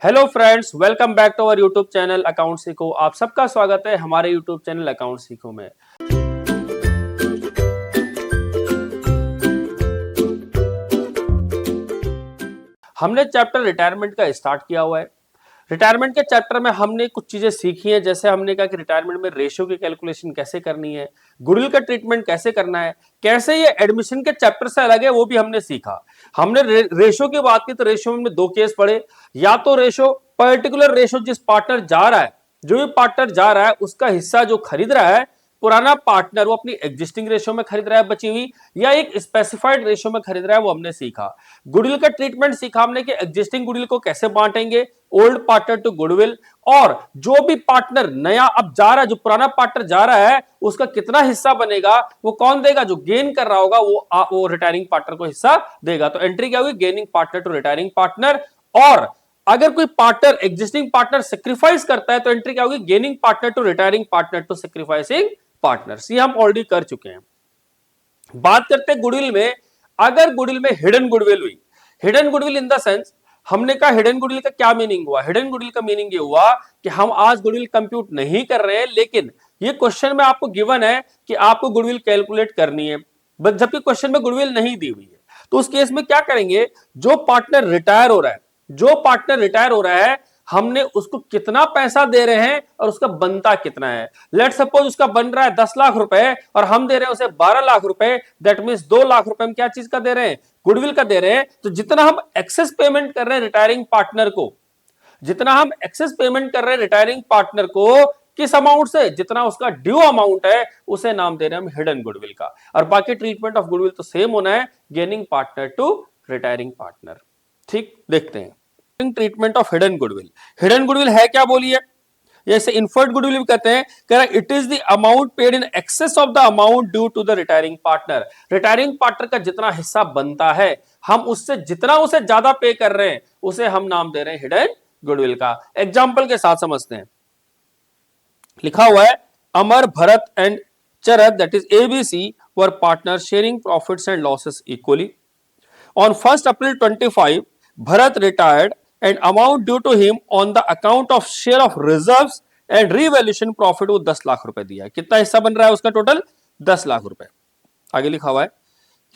Hello friends, welcome back to our YouTube channel account सीखो। आप सबका स्वागत है हमारे यूट्यूब चैनल अकाउंट सीखो में। हमने चैप्टर रिटायरमेंट का स्टार्ट किया हुआ है। रिटायरमेंट के चैप्टर में हमने कुछ चीजें सीखी हैं, जैसे हमने कहा कि रिटायरमेंट में रेशियो की कैलकुलेशन कैसे करनी है, गुडविल का ट्रीटमेंट कैसे करना है, कैसे ये एडमिशन के चैप्टर से अलग है वो भी हमने सीखा। हमने रेशियो की बात की तो रेशियो में दो केस पढ़े। या तो रेशियो, पर्टिकुलर रेशियो जिस पार्टनर जा रहा है, जो भी पार्टनर जा रहा है उसका हिस्सा जो खरीद रहा है, पुराना पार्टनर वो अपनी एग्जिस्टिंग रेशियो में खरीद रहा है बची हुई, या एक स्पेसिफाइड रेशियो में खरीद रहा है, वो हमने सीखा। गुडविल का ट्रीटमेंट सीखा हमने कि एग्जिस्टिंग गुडविल को कैसे बांटेंगे, ओल्ड पार्टनर टू गुडविल, और जो भी पार्टनर नया अब जा रहा है, जो पुराना पार्टनर जा रहा है उसका कितना हिस्सा बनेगा, वो कौन देगा, जो गेन कर रहा होगा वो रिटायरिंग पार्टनर को हिस्सा देगा। तो एंट्री क्या हुई, gaining partner to retiring partner. और अगर कोई पार्टनर एग्जिस्टिंग पार्टनर सेक्रीफाइस करता है तो एंट्री क्या होगी, gaining partner to retiring partner to sacrificing partners. ये हम ऑलरेडी कर चुके हैं। बात करते हैं गुडविल में। अगर गुडविल में हिडन गुडविल हुई, hidden goodwill in the sense, हमने कहा हिडन गुडविल का क्या मीनिंग हुआ। हिडन गुडविल का मीनिंग ये हुआ कि हम आज गुडविल कंप्यूट नहीं कर रहे हैं, लेकिन ये क्वेश्चन में आपको गिवन है कि आपको गुडविल कैलकुलेट करनी है, बट जबकि क्वेश्चन में गुडविल नहीं दी हुई है। तो उस केस में क्या करेंगे, जो पार्टनर रिटायर हो रहा है, जो पार्टनर रिटायर हो रहा है, हमने उसको कितना पैसा दे रहे हैं और उसका बनता कितना है। लेट सपोज उसका बन रहा है 10 लाख रुपए और हम दे रहे हैं उसे 12 लाख रुपए, दैट मींस 2 लाख रुपए हम क्या चीज का दे रहे हैं, गुडविल का दे रहे हैं। तो जितना हम एक्सेस पेमेंट कर रहे हैं रिटायरिंग पार्टनर को, जितना हम एक्सेस पेमेंट कर रहे हैं रिटायरिंग पार्टनर को, किस अमाउंट से, जितना उसका ड्यू अमाउंट है, उसे नाम दे रहे हैं हम हिडन गुडविल का। और बाकी ट्रीटमेंट ऑफ गुडविल तो सेम होना है, gaining partner to retiring partner. ठीक, देखते हैं treatment of hidden goodwill. Hidden goodwill है क्या बोलिए, जैसे इन्फर्ड गुडविल भी कहते हैं, कह रहा it is the amount paid in excess of the amount due to the retiring partner. Retiring partner का जितना हिस्सा बनता है, हम उससे जितना उसे ज्यादा पे कर रहे हैं, उसे हम नाम दे रहे हैं हिडन गुडविल का। एग्जांपल के साथ समझते हैं। लिखा हुआ है, अमर, भरत एंड चरत that is ABC were partner sharing profits and losses equally. On 1 April 25, Bharat retired and amount due to him on the account of share of reserves and revaluation profit वो 10 लाख रुपए दिया है। कितना हिस्सा बन रहा है उसका, टोटल 10 लाख रुपए। आगे लिखा हुआ है,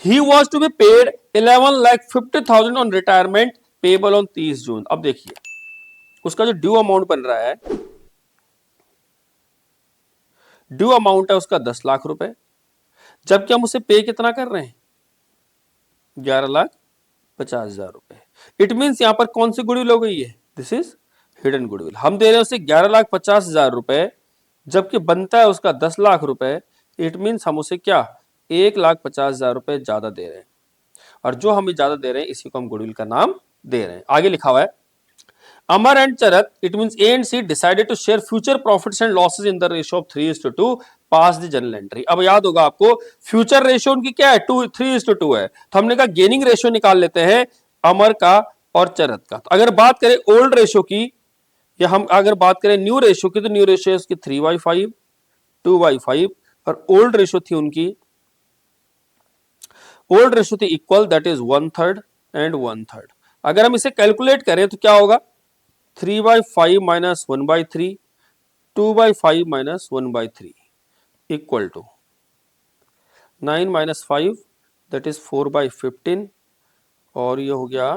he was to be paid 11,50,000 on retirement payable on 30 जून। अब देखिए उसका जो ड्यू अमाउंट बन रहा है, ड्यू अमाउंट है उसका 10 लाख रुपए, जबकि हम उसे पे कितना कर रहे हैं, 11,50,000 रुपए। इट मींस यहां पर कौन सी गुडविल हो गई है, दिस इज हिडन गुडविल। हम दे रहे हैं उसे 11,50,000 रुपए, जबकि बनता है उसका 10 लाख रुपए। इट मींस हम उसे क्या, 1,50,000 रुपए ज्यादा दे रहे हैं, और जो हम ज्यादा दे रहे हैं इसी को हम गुडविल का नाम दे रहे हैं। आगे लिखा हुआ है, Amar and Charat, it means A and C decided to share future profits and losses in the ratio of 3:2, pass the journal entry। अब याद होगा आपको, फ्यूचर रेशियो उनकी क्या है, 3:2 है। तो हमने कहा गेनिंग रेशियो निकाल लेते हैं अमर का और चरत का। तो अगर बात करें ओल्ड रेशियो की, या हम अगर बात करें न्यू रेशियो की, तो न्यू रेशियो है उसकी 3/5, 2/5, और ओल्ड रेशियो थी उनकी, ओल्ड रेशियो थी इक्वल, दैट इज 1/3 एंड 1/3। अगर हम इसे कैलकुलेट करें तो क्या होगा, 3/5 minus 1/3, 2/5 minus 1/3 equal to 9 minus 5 that is 4/15, और ये हो गया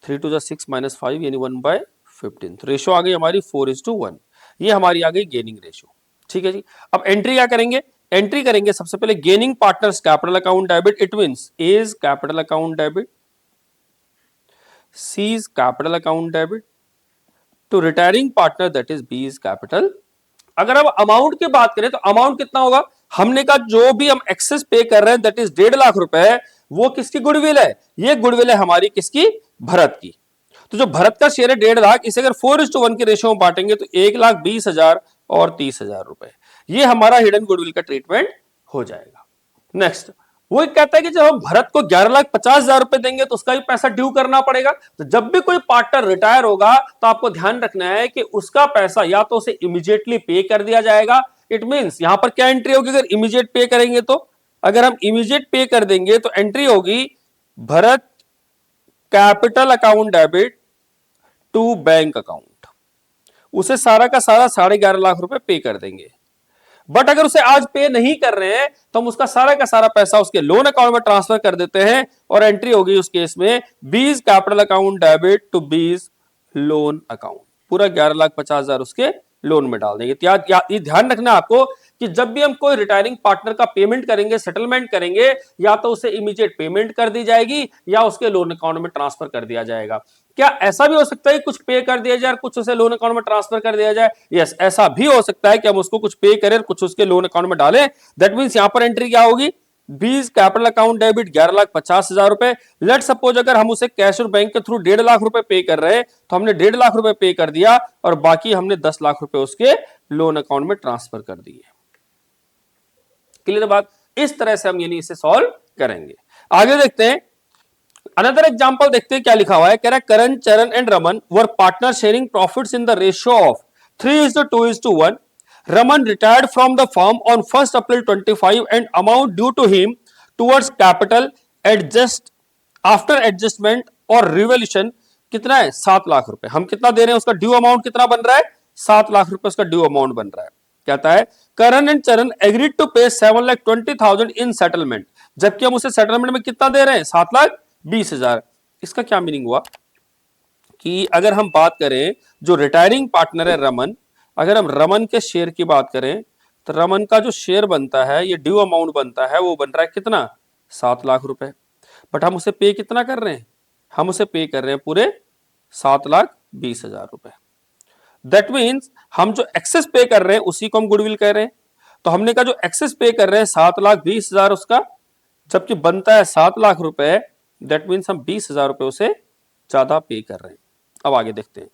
3 to 6 माइनस 5 यानी 1/15। रेशियो आ गई हमारी 4:1। ये हमारी आ गई गेनिंग रेशियो। ठीक है जी। अब एंट्री क्या करेंगे, एंट्री करेंगे सबसे पहले gaining partners capital account debit. It means A is capital account debit, C is capital account debit to retiring partner that is B is capital। अगर अब अमाउंट की बात करें तो अमाउंट कितना होगा, हमने कहा जो भी हम एक्सेस पे कर रहे हैं दैट इज 1.5 लाख रुपए, वो किसकी गुडविल है, ये गुडविल है हमारी किसकी, भरत की। तो जो भरत का शेयर है 1.5 लाख, इसे अगर 4:1 के रेशियो में बांटेंगे तो 1,20,000 और 30,000 रुपए, ये हमारा हिडन गुडविल का ट्रीटमेंट हो जाएगा। नेक्स्ट, वो कहता है कि जब हम भरत को 11,50,000 रुपए देंगे तो उसका भी पैसा ड्यू करना पड़ेगा। तो जब भी कोई पार्टनर रिटायर होगा तो आपको ध्यान रखना है कि उसका पैसा या तो उसे इमीडिएटली पे कर दिया जाएगा। इट मींस यहां पर क्या एंट्री होगी, अगर इमीडिएट पे करेंगे तो, अगर हम इमीडिएट पे कर देंगे तो एंट्री होगी Bharat capital account debit to bank account, उसे सारा का सारा 11.5 लाख रुपए पे कर देंगे। बट अगर उसे आज पे नहीं कर रहे हैं तो हम उसका सारा का सारा पैसा उसके लोन अकाउंट में ट्रांसफर कर देते हैं और एंट्री होगी उस केस में B's capital account debit to B's loan account, पूरा 11,50,000 उसके लोन में डाल देंगे। ये ध्यान रखना आपको कि जब भी हम कोई रिटायरिंग पार्टनर का पेमेंट करेंगे, सेटलमेंट करेंगे, या तो उसे इमीडिएट पेमेंट कर दी जाएगी या उसके लोन अकाउंट में ट्रांसफर कर दिया जाएगा। क्या ऐसा भी हो सकता है कुछ पे कर दिया जाए और कुछ उसे लोन अकाउंट में ट्रांसफर कर दिया जाए? यस, ऐसा भी हो सकता है कि हम उसको कुछ पे करें, कुछ उसके लोन अकाउंट में डालें। दैट मींस यहां पर एंट्री क्या होगी? बीज कैपिटल अकाउंट डेबिट 11,50,000 रुपए। लेट सपोज अगर हम उसे कैश और बैंक के थ्रू 1.5 लाख रुपए पे कर रहे हैं तो हमने 1.5 लाख रुपए पे कर दिया और बाकी हमने 10 लाख रुपए उसके लोन अकाउंट में ट्रांसफर कर दिए। क्लियर बात? इस तरह से हम यानी इसे सॉल्व करेंगे। आगे देखते हैं, अनदर एग्जांपल देखते हैं क्या लिखा हुआ है। कह रहा है करण, चरण and Raman were partner sharing profits in the ratio of 3:2:1। Raman retired from the firm on 1st April 25 and amount due to him towards capital adjust after adjustment और रिवोल्यूशन कितना है? 7 लाख रुपए। हम कितना दे रहे हैं? उसका ड्यू अमाउंट कितना बन रहा है? 7 लाख रुपए उसका ड्यू अमाउंट बन रहा है। कहता है करण एंड चरण एग्रीड टू पे 7,20,000 इन सेटलमेंट, जबकि हम उसे सेटलमेंट में कितना दे रहे हैं? 7,20,000। इसका क्या मीनिंग हुआ कि अगर हम बात करें जो रिटायरिंग पार्टनर है रमन, अगर हम रमन के शेयर की बात करें तो रमन का जो शेयर बनता है, ये ड्यू अमाउंट बनता है, वो बन रहा है कितना? 7 लाख रुपए। बट हम उसे पे कितना कर रहे हैं? हम उसे पे कर रहे हैं पूरे 7,20,000 रुपए। दैट मीन्स हम जो एक्सेस पे कर रहे हैं उसी को हम गुडविल कह रहे हैं। तो हमने कहा जो एक्सेस पे कर रहे हैं 7,20,000 उसका, जबकि बनता है 7 लाख रुपए, दैट मीन्स हम 20,000 रुपए उसे ज्यादा पे कर रहे हैं। अब आगे देखते हैं,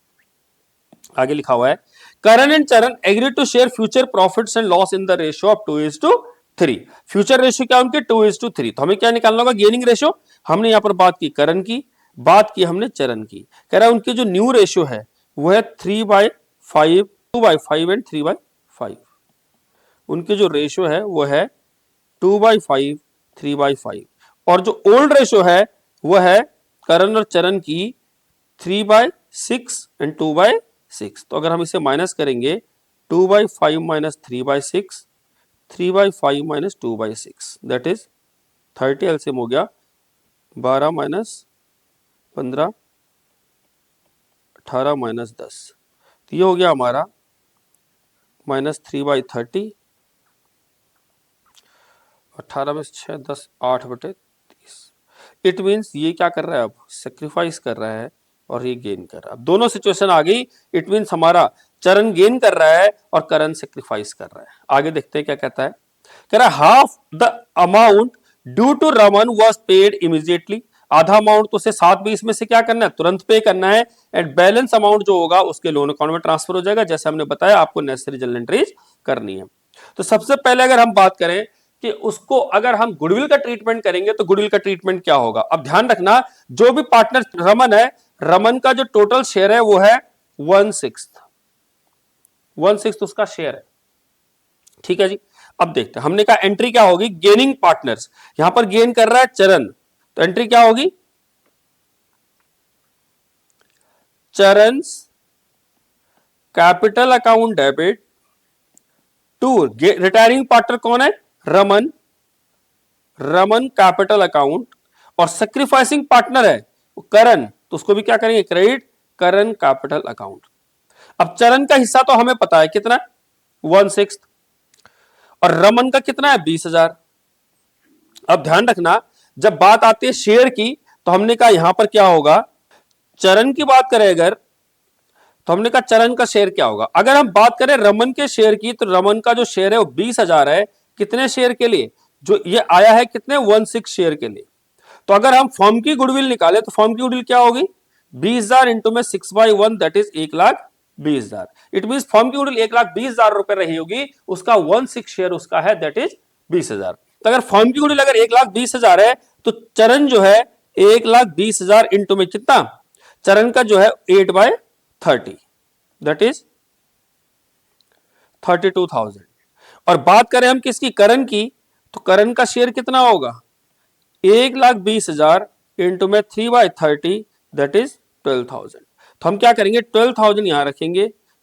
आगे लिखा हुआ है Karan and Charan agree to share future profits and loss in the ratio of 2:3। Future ratio क्या उनके? 2:3। तो हमें क्या निकालना होगा? Gaining ratio. हमने यहां पर बात की करण की, बात की हमने चरण की। कह रहा है उनकी जो न्यू रेशियो है वो है 3/5, 2/5 एंड 3/5। उनकी जो रेशियो है वो है 2/5, 3/5। और जो ओल्ड रेशियो है वो है करण और चरण की 3/6 एंड 2/6। तो अगर हम इसे माइनस करेंगे 2/5 minus 3/6, 3/5 minus 2/6, that is 30। LCM हो गया 12 माइनस 15, 18 माइनस 10। तो ये हो गया हमारा -3/30, 18 में 6, 10, 8/30। इट मीन्स ये क्या कर रहा है? अब सेक्रीफाइस कर रहा है और ये गेन कर रहा है। दोनों सिचुएशन आ गई। इट मीन्स हमारा चरण गेन कर रहा है और करण सेक्रीफाइस कर रहा है। आगे देखते हैं क्या कहता है। कह रहा है half the amount due to Raman was paid immediately. आधा अमाउंट तो उसे 7/20 में से क्या करना है? तुरंत पे करना है। एंड बैलेंस अमाउंट जो होगा उसके लोन अकाउंट में ट्रांसफर हो जाएगा। जैसे हमने बताया आपको नेसेसरी जर्नल एंट्रीज करनी है। तो सबसे पहले अगर हम बात करें कि उसको अगर हम गुडविल का ट्रीटमेंट करेंगे तो गुडविल का ट्रीटमेंट क्या होगा? अब ध्यान रखना, जो भी पार्टनर रमन है, रमन का जो टोटल शेयर है वो है 1/6 उसका शेयर है। ठीक है जी। अब देखते हैं, हमने कहा एंट्री क्या होगी? Gaining partners. यहां पर गेन कर रहा है चरण, तो एंट्री क्या होगी? Charan's capital account debit to retiring partner कौन है? Raman, Raman capital account. और सेक्रीफाइसिंग पार्टनर है करण, तो उसको भी क्या करेंगे? Credit Karan capital account. अब चरण का हिस्सा तो हमें पता है कितना? 1/6। और रमन का कितना है? 20,000। अब ध्यान रखना, जब बात आती है शेयर की तो हमने कहा यहां पर क्या होगा? चरण की बात करें अगर, तो हमने कहा चरण का शेयर क्या होगा? अगर हम बात करें रमन के शेयर की तो रमन का जो शेयर है वो 20,000 है। कितने शेयर के लिए? जो ये आया है कितने? 1/6 शेयर के लिए। तो अगर हम फर्म की गुडविल निकाले तो फर्म की गुडविल क्या होगी? 20,000 इंटू में 6/1, that is 1,20,000। It mean firm की गुडविल 1,20,000 रुपए रही होगी, उसका 1/6 शेयर उसका है, दैट इज 20,000। तो अगर फर्म की गुडविल अगर 1,20,000 है तो चरण जो है 1,20,000 इंटू में कितना? चरण का जो है 8/30, दैट इज 32,000। और बात करें हम किसकी? करण की, तो करण का शेयर कितना होगा? 1,20,000 इंटू में 3/30, दैट इज 12,000। तो हम क्या करेंगे 12,000 यहां रखेंगे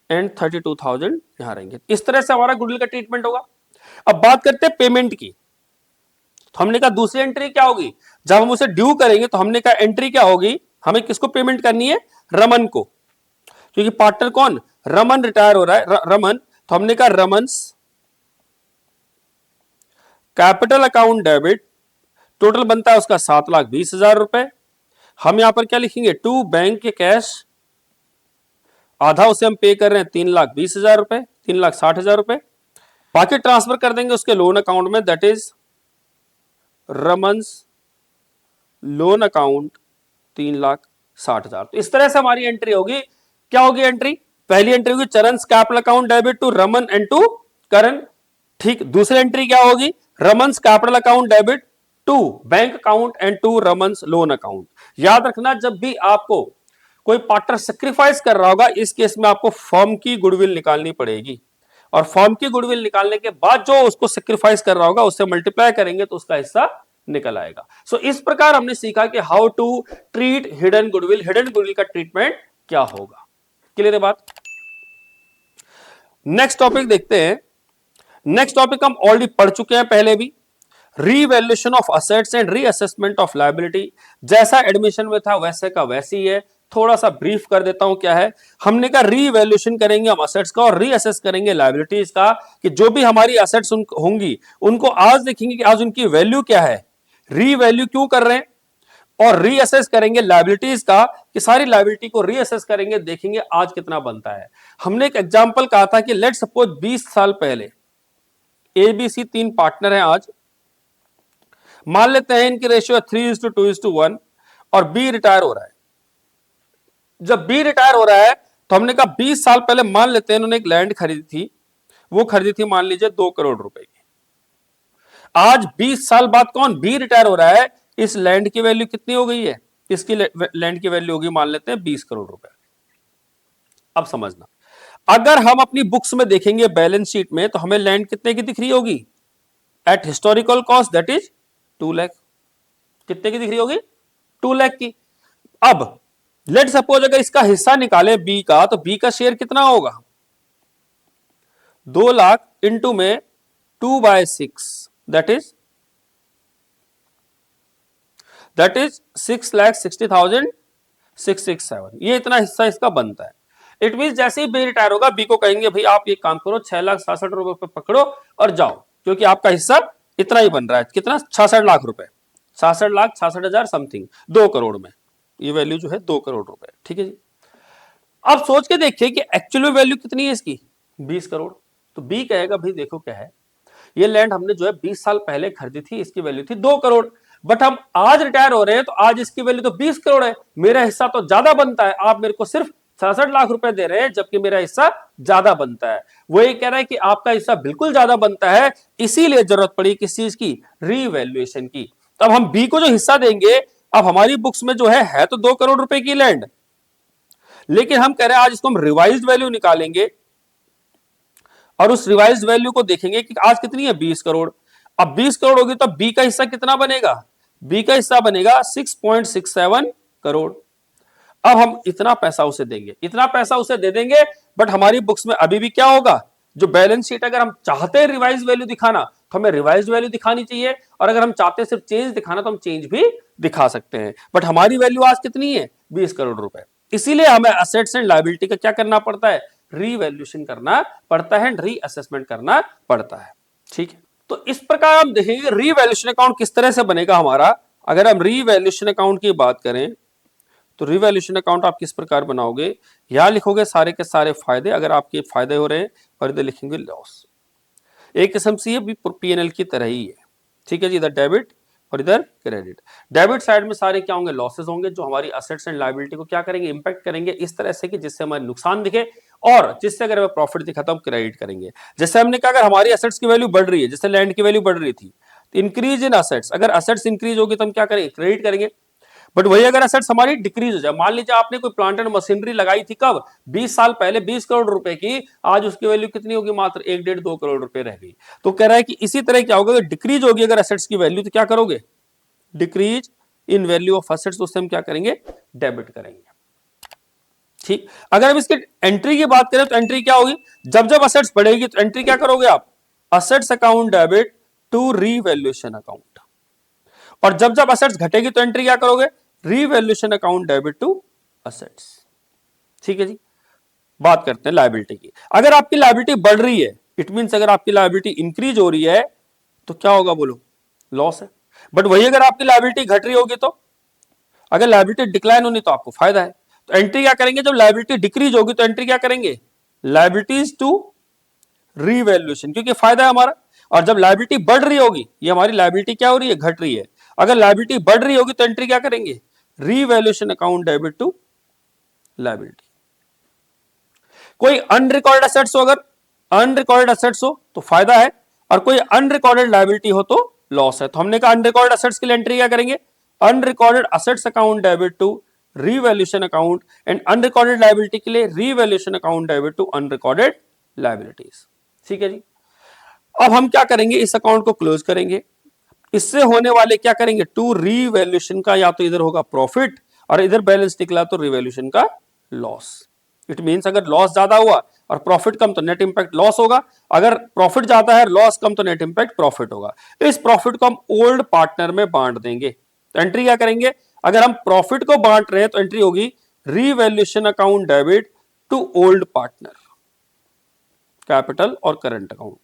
एंड 32,000 यहां रहेंगे। इस तरह से हमारा गुडविल का ट्रीटमेंट होगा। अब बात करते हैं पेमेंट की। तो हमने कहा दूसरी एंट्री क्या होगी, जब हम उसे ड्यू करेंगे तो हमने कहा एंट्री क्या होगी, हमें किसको पेमेंट करनी है, रमन को, क्योंकि पार्टनर कौन, रमन रिटायर हो रहा है, रमन। तो हमने कहा रमन्स कैपिटल अकाउंट डेबिट, टोटल बनता है उसका 7,20,000 रुपए। हम यहां पर क्या लिखेंगे, टू बैंक के कैश, आधा उसे हम पे कर रहे हैं 3,20,000 रुपए, 3,60,000 रुपए, बाकी ट्रांसफर कर देंगे उसके लोन अकाउंट में, दैट इज रमन्स लोन अकाउंट 3,60,000। तो इस तरह से हमारी एंट्री होगी। क्या होगी एंट्री, पहली एंट्री होगी Charan capital account debit to Raman and to Karan, ठीक। दूसरी एंट्री क्या होगी, Raman's capital account debit to bank account and to Raman's loan account. याद रखना जब भी आपको कोई पार्टनर सेक्रीफाइस कर रहा होगा, इस केस में आपको फर्म की गुडविल निकालनी पड़ेगी, और फर्म की गुडविल निकालने के बाद जो उसको सेक्रीफाइस कर रहा होगा उससे मल्टीप्लाई करेंगे तो उसका हिस्सा निकल आएगा। सो इस प्रकार हमने सीखा कि how to treat hidden goodwill, hidden goodwill का ट्रीटमेंट क्या होगा। क्लियर है बात। नेक्स्ट टॉपिक देखते हैं। नेक्स्ट टॉपिक हम ऑलरेडी पढ़ चुके हैं पहले भी, revaluation of assets and reassessment of liability. जैसा एडमिशन में था वैसे का वैसे ही है, थोड़ा सा ब्रीफ कर देता हूं क्या है। हमने कहा रीवैल्यूएशन करेंगे हम असेट्स का और रीअसेस करेंगे लायबिलिटीज का, कि जो भी हमारी असेट्स होंगी उनको आज देखेंगे कि आज उनकी वैल्यू क्या है, रीवैल्यू क्यों कर रहे हैं, और रीअसेस करेंगे लायबिलिटीज का, कि सारी लायबिलिटी को रीअसेस करेंगे, देखेंगे आज कितना बनता है। हमने एक एग्जांपल कहा था कि लेट सपोज 20 साल पहले एबीसी 3 पार्टनर हैं, आज मान लेते हैं इनकी रेशियो 3:2:1 और बी रिटायर हो रहा है। जब बी रिटायर हो रहा है तो हमने कहा 20 साल पहले मान लेते हैं इन्होंने एक लैंड खरीदी थी, वो खरीदी थी मान लीजिए 2 करोड़ रुपए की। आज 20 साल बाद कौन, बी रिटायर हो रहा है, इस लैंड की वैल्यू कितनी हो गई है, इसकी लैंड की वैल्यू होगी मान लेते हैं 20 करोड़ रुपए। अब समझना, अगर हम अपनी बुक्स में देखेंगे बैलेंस शीट में तो हमें लैंड कितने की दिख रही होगी, at historical cost that is 2 lakh. कितने की दिख रही होगी, 2 लाख की। अब लेट सपोज अगर इसका हिस्सा निकाले बी का, तो बी का शेयर कितना होगा, 2 लाख इंटू में 2/6 दैट इज 6,60,667, ये इतना हिस्सा इसका बनता है। इट मीन जैसे ही बी रिटायर होगा बी को कहेंगे भाई आप ये काम करो 6,66,000 रुपए पकड़ो और जाओ, क्योंकि आपका हिस्सा इतना ही बन रहा है, कितना 66 लाख रुपए, 66,66,000 समथिंग, 2 करोड़ में ये वैल्यू जो है 2 करोड़ रुपए, ठीक है जी। अब सोच के देखिए कि एक्चुअल वैल्यू कितनी है इसकी, 20 करोड़। तो बी कहेगा भाई देखो क्या है, ये लैंड हमने जो है 20 साल पहले खरीदी थी, इसकी वैल्यू थी 2 करोड़, बट हम आज रिटायर हो रहे हैं तो आज इसकी वैल्यू तो 20 करोड़ है, मेरा हिस्सा तो ज्यादा बनता है, आप मेरे को सिर्फ 66 लाख रुपए दे रहे हैं जबकि मेरा हिस्सा ज्यादा बनता है। वो ये कह रहा है कि आपका हिस्सा बिल्कुल ज्यादा बनता है, इसीलिए जरूरत पड़ी किस चीज की, रीवैल्यूएशन की। तब हम बी को जो हिस्सा देंगे, अब हमारी बुक्स में जो है तो 2 करोड़ रुपए की लैंड, लेकिन हम कह रहे हैं आज इसको हम रिवाइज्ड वैल्यू निकालेंगे और उस रिवाइज्ड वैल्यू को देखेंगे कि आज कितनी है, 20 करोड़। अब 20 करोड़ होगी तो बी का हिस्सा कितना बनेगा, बी का हिस्सा बनेगा 6.67 करोड़। अब हम इतना पैसा उसे देंगे, इतना पैसा उसे दे देंगे, बट हमारी बुक्स में अभी भी क्या होगा, जो बैलेंस शीट अगर हम चाहते हैं रिवाइज वैल्यू दिखाना तो हमें रिवाइज वैल्यू दिखानी चाहिए, और अगर हम चाहते हैं सिर्फ चेंज दिखाना तो हम चेंज भी दिखा सकते हैं, बट हमारी वैल्यू आज कितनी है, 20 करोड़ रुपए। इसीलिए हमें असेट्स एंड लायबिलिटी का क्या करना पड़ता है, रीवैल्यूएशन करना पड़ता है, रीअसेसमेंट करना पड़ता है, ठीक है। तो इस प्रकार हम देखेंगे रीवैल्यूएशन अकाउंट किस तरह से बनेगा हमारा। अगर हम रीवैल्यूएशन अकाउंट की बात करें तो रीवैल्यूएशन अकाउंट आप किस प्रकार बनाओगे, यहां लिखोगे सारे के सारे फायदे, अगर आपके फायदे हो रहे हैं, और इधर लिखेंगे लॉस। एक किस्म से ये भी पीएनएल की तरह ही है, ठीक है जी, इधर डेबिट और इधर क्रेडिट। डेबिट साइड में सारे क्या होंगे, लॉसेस होंगे, जो हमारी असेट्स एंड लायबिलिटी को क्या करेंगे, इंपैक्ट करेंगे इस तरह से कि जिससे हमारे नुकसान दिखे, और जिससे अगर हमें प्रॉफिट दिखा तो हम क्रेडिट करेंगे। जैसे हमने कहा अगर हमारी असेट्स की वैल्यू बढ़ रही है, जैसे लैंड की वैल्यू बढ़ रही थी, इंक्रीज इन असेट्स, अगर असेट्स इंक्रीज होगी तो हम क्या करेंगे, क्रेडिट करेंगे। बट वही अगर असेट्स हमारी डिक्रीज हो जाए, मान लीजिए आपने कोई प्लांट एंड मशीनरी लगाई थी कब, 20 साल पहले 20 करोड़ रुपए की, आज उसकी वैल्यू कितनी होगी, मात्र 1-1.5-2 करोड़ रुपए रह गई। तो कह रहा है कि इसी तरह क्या होगा, डिक्रीज होगी अगर असेट्स की वैल्यू तो क्या करोगे, decrease in value of assets, उससे हम क्या करेंगे, डेबिट करेंगे, ठीक, अगर हम इसके एंट्री की बात करें तो एंट्री क्या होगी, जब जब असेट्स बढ़ेगी तो एंट्री क्या करोगे आप, assets account debit to revaluation account, और जब जब असेट्स घटेगी तो एंट्री क्या करोगे, revaluation account debit to assets. ठीक है जी, बात करते हैं लायबिलिटी की। अगर आपकी लायबिलिटी बढ़ रही है, इट मींस अगर आपकी लायबिलिटी इंक्रीज हो रही है तो क्या होगा बोलो, लॉस है। बट वही अगर आपकी लायबिलिटी घट रही होगी तो, अगर लायबिलिटी डिक्लाइन होनी तो आपको फायदा है। तो एंट्री क्या करेंगे, जब लायबिलिटी डिक्रीज होगी तो एंट्री क्या करेंगे, लायबिलिटीज टू रीवैल्यूएशन, क्योंकि फायदा है हमारा। और जब लायबिलिटी बढ़ रही होगी, ये हमारी लायबिलिटी क्या हो रही है, घट रही है, अगर लायबिलिटी बढ़ रही होगी तो एंट्री क्या करेंगे, revaluation account debit to liability. कोई अनरिकॉर्डेड एसेट्स हो, अगर अनरिकॉर्डेड एसेट्स हो तो फायदा है, और कोई अनरिकॉर्डेड लायबिलिटी हो तो लॉस है। तो हमने कहा अनरिकॉर्डेड एसेट्स के लिए एंट्री क्या करेंगे, unrecorded assets account debit to revaluation account, and unrecorded liability के लिए revaluation account debit to unrecorded liabilities. ठीक है जी, अब हम क्या करेंगे, इस अकाउंट को क्लोज करेंगे, इससे होने वाले क्या करेंगे, टू रीवैल्यूएशन का या तो इधर होगा प्रॉफिट और इधर बैलेंस निकला तो रिवैल्यूएशन का लॉस। इट मींस अगर लॉस ज्यादा हुआ और प्रॉफिट कम तो नेट इंपैक्ट लॉस होगा, अगर प्रॉफिट ज्यादा है लॉस कम तो नेट इंपैक्ट प्रॉफिट होगा। इस प्रॉफिट को हम ओल्ड पार्टनर में बांट देंगे। तो एंट्री क्या करेंगे, अगर हम प्रॉफिट को बांट रहे हैं तो एंट्री होगी revaluation account debit to old partner, capital और करंट अकाउंट।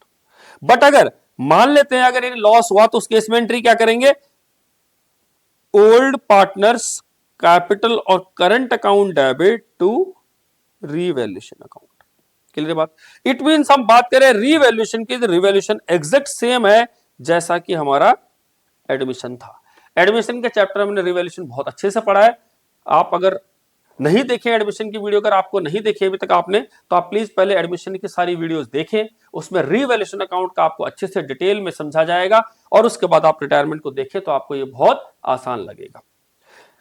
बट अगर मान लेते हैं अगर ये लॉस हुआ तो उस केस में एंट्री क्या करेंगे, ओल्ड पार्टनर्स कैपिटल और current account debit to revaluation account. Clear बात, इट मींस हम बात करें रीवैल्यूएशन की, रिवैल्यूएशन एग्जैक्ट सेम है जैसा कि हमारा एडमिशन था। एडमिशन के चैप्टर में हमने रिवैल्यूएशन बहुत अच्छे से पढ़ा है। आप अगर नहीं देखें एडमिशन की वीडियो, अगर आपको नहीं देखी अभी तक आपने, तो आप प्लीज पहले एडमिशन की सारी वीडियोस देखें, उसमें रीवैल्यूएशन अकाउंट का आपको अच्छे से डिटेल में समझा जाएगा, और उसके बाद आप रिटायरमेंट को देखें तो आपको ये बहुत आसान लगेगा।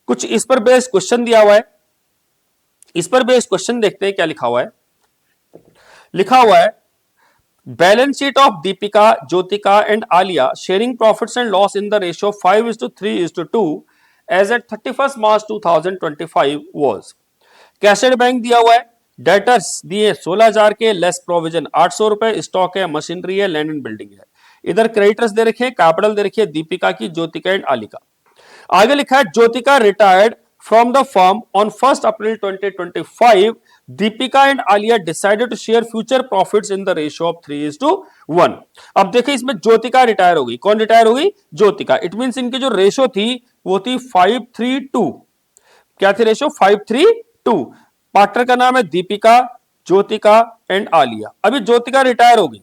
कुछ इस पर बेस्ड क्वेश्चन दिया हुआ है, इस पर बेस्ड क्वेश्चन देखते हैं क्या लिखा हुआ है। लिखा हुआ है, balance sheet of Deepika, Jyotika and Alia sharing profits and loss in the ratio 5:3:2 as at 31 March 2025 was. Cash at bank दिया हुआ है, डेटर्स दिए 16,000 के, लेस प्रोविजन 800 रुपए, स्टॉक है, मशीनरी है, लैंड एंड बिल्डिंग है। इधर क्रेडिटर्स दे रखे, कैपिटल दे रखी है दीपिका की, ज्योतिका एंड आलिका। आगे लिखा है, Jyotika retired from the firm on 1 April 2025, Deepika and Aaliya decided to share future profits in the ratio of 3:1। अब देखिए इसमें ज्योतिका रिटायर हो गई, कौन रिटायर हो गई, ज्योतिका। इट मींस इनकी जो रेशियो थी वो थी 5:3:2। क्या थी रेशियो, 5:3:2। पार्टनर का नाम है दीपिका, ज्योतिका एंड आलिया। अभी ज्योतिका रिटायर हो गई,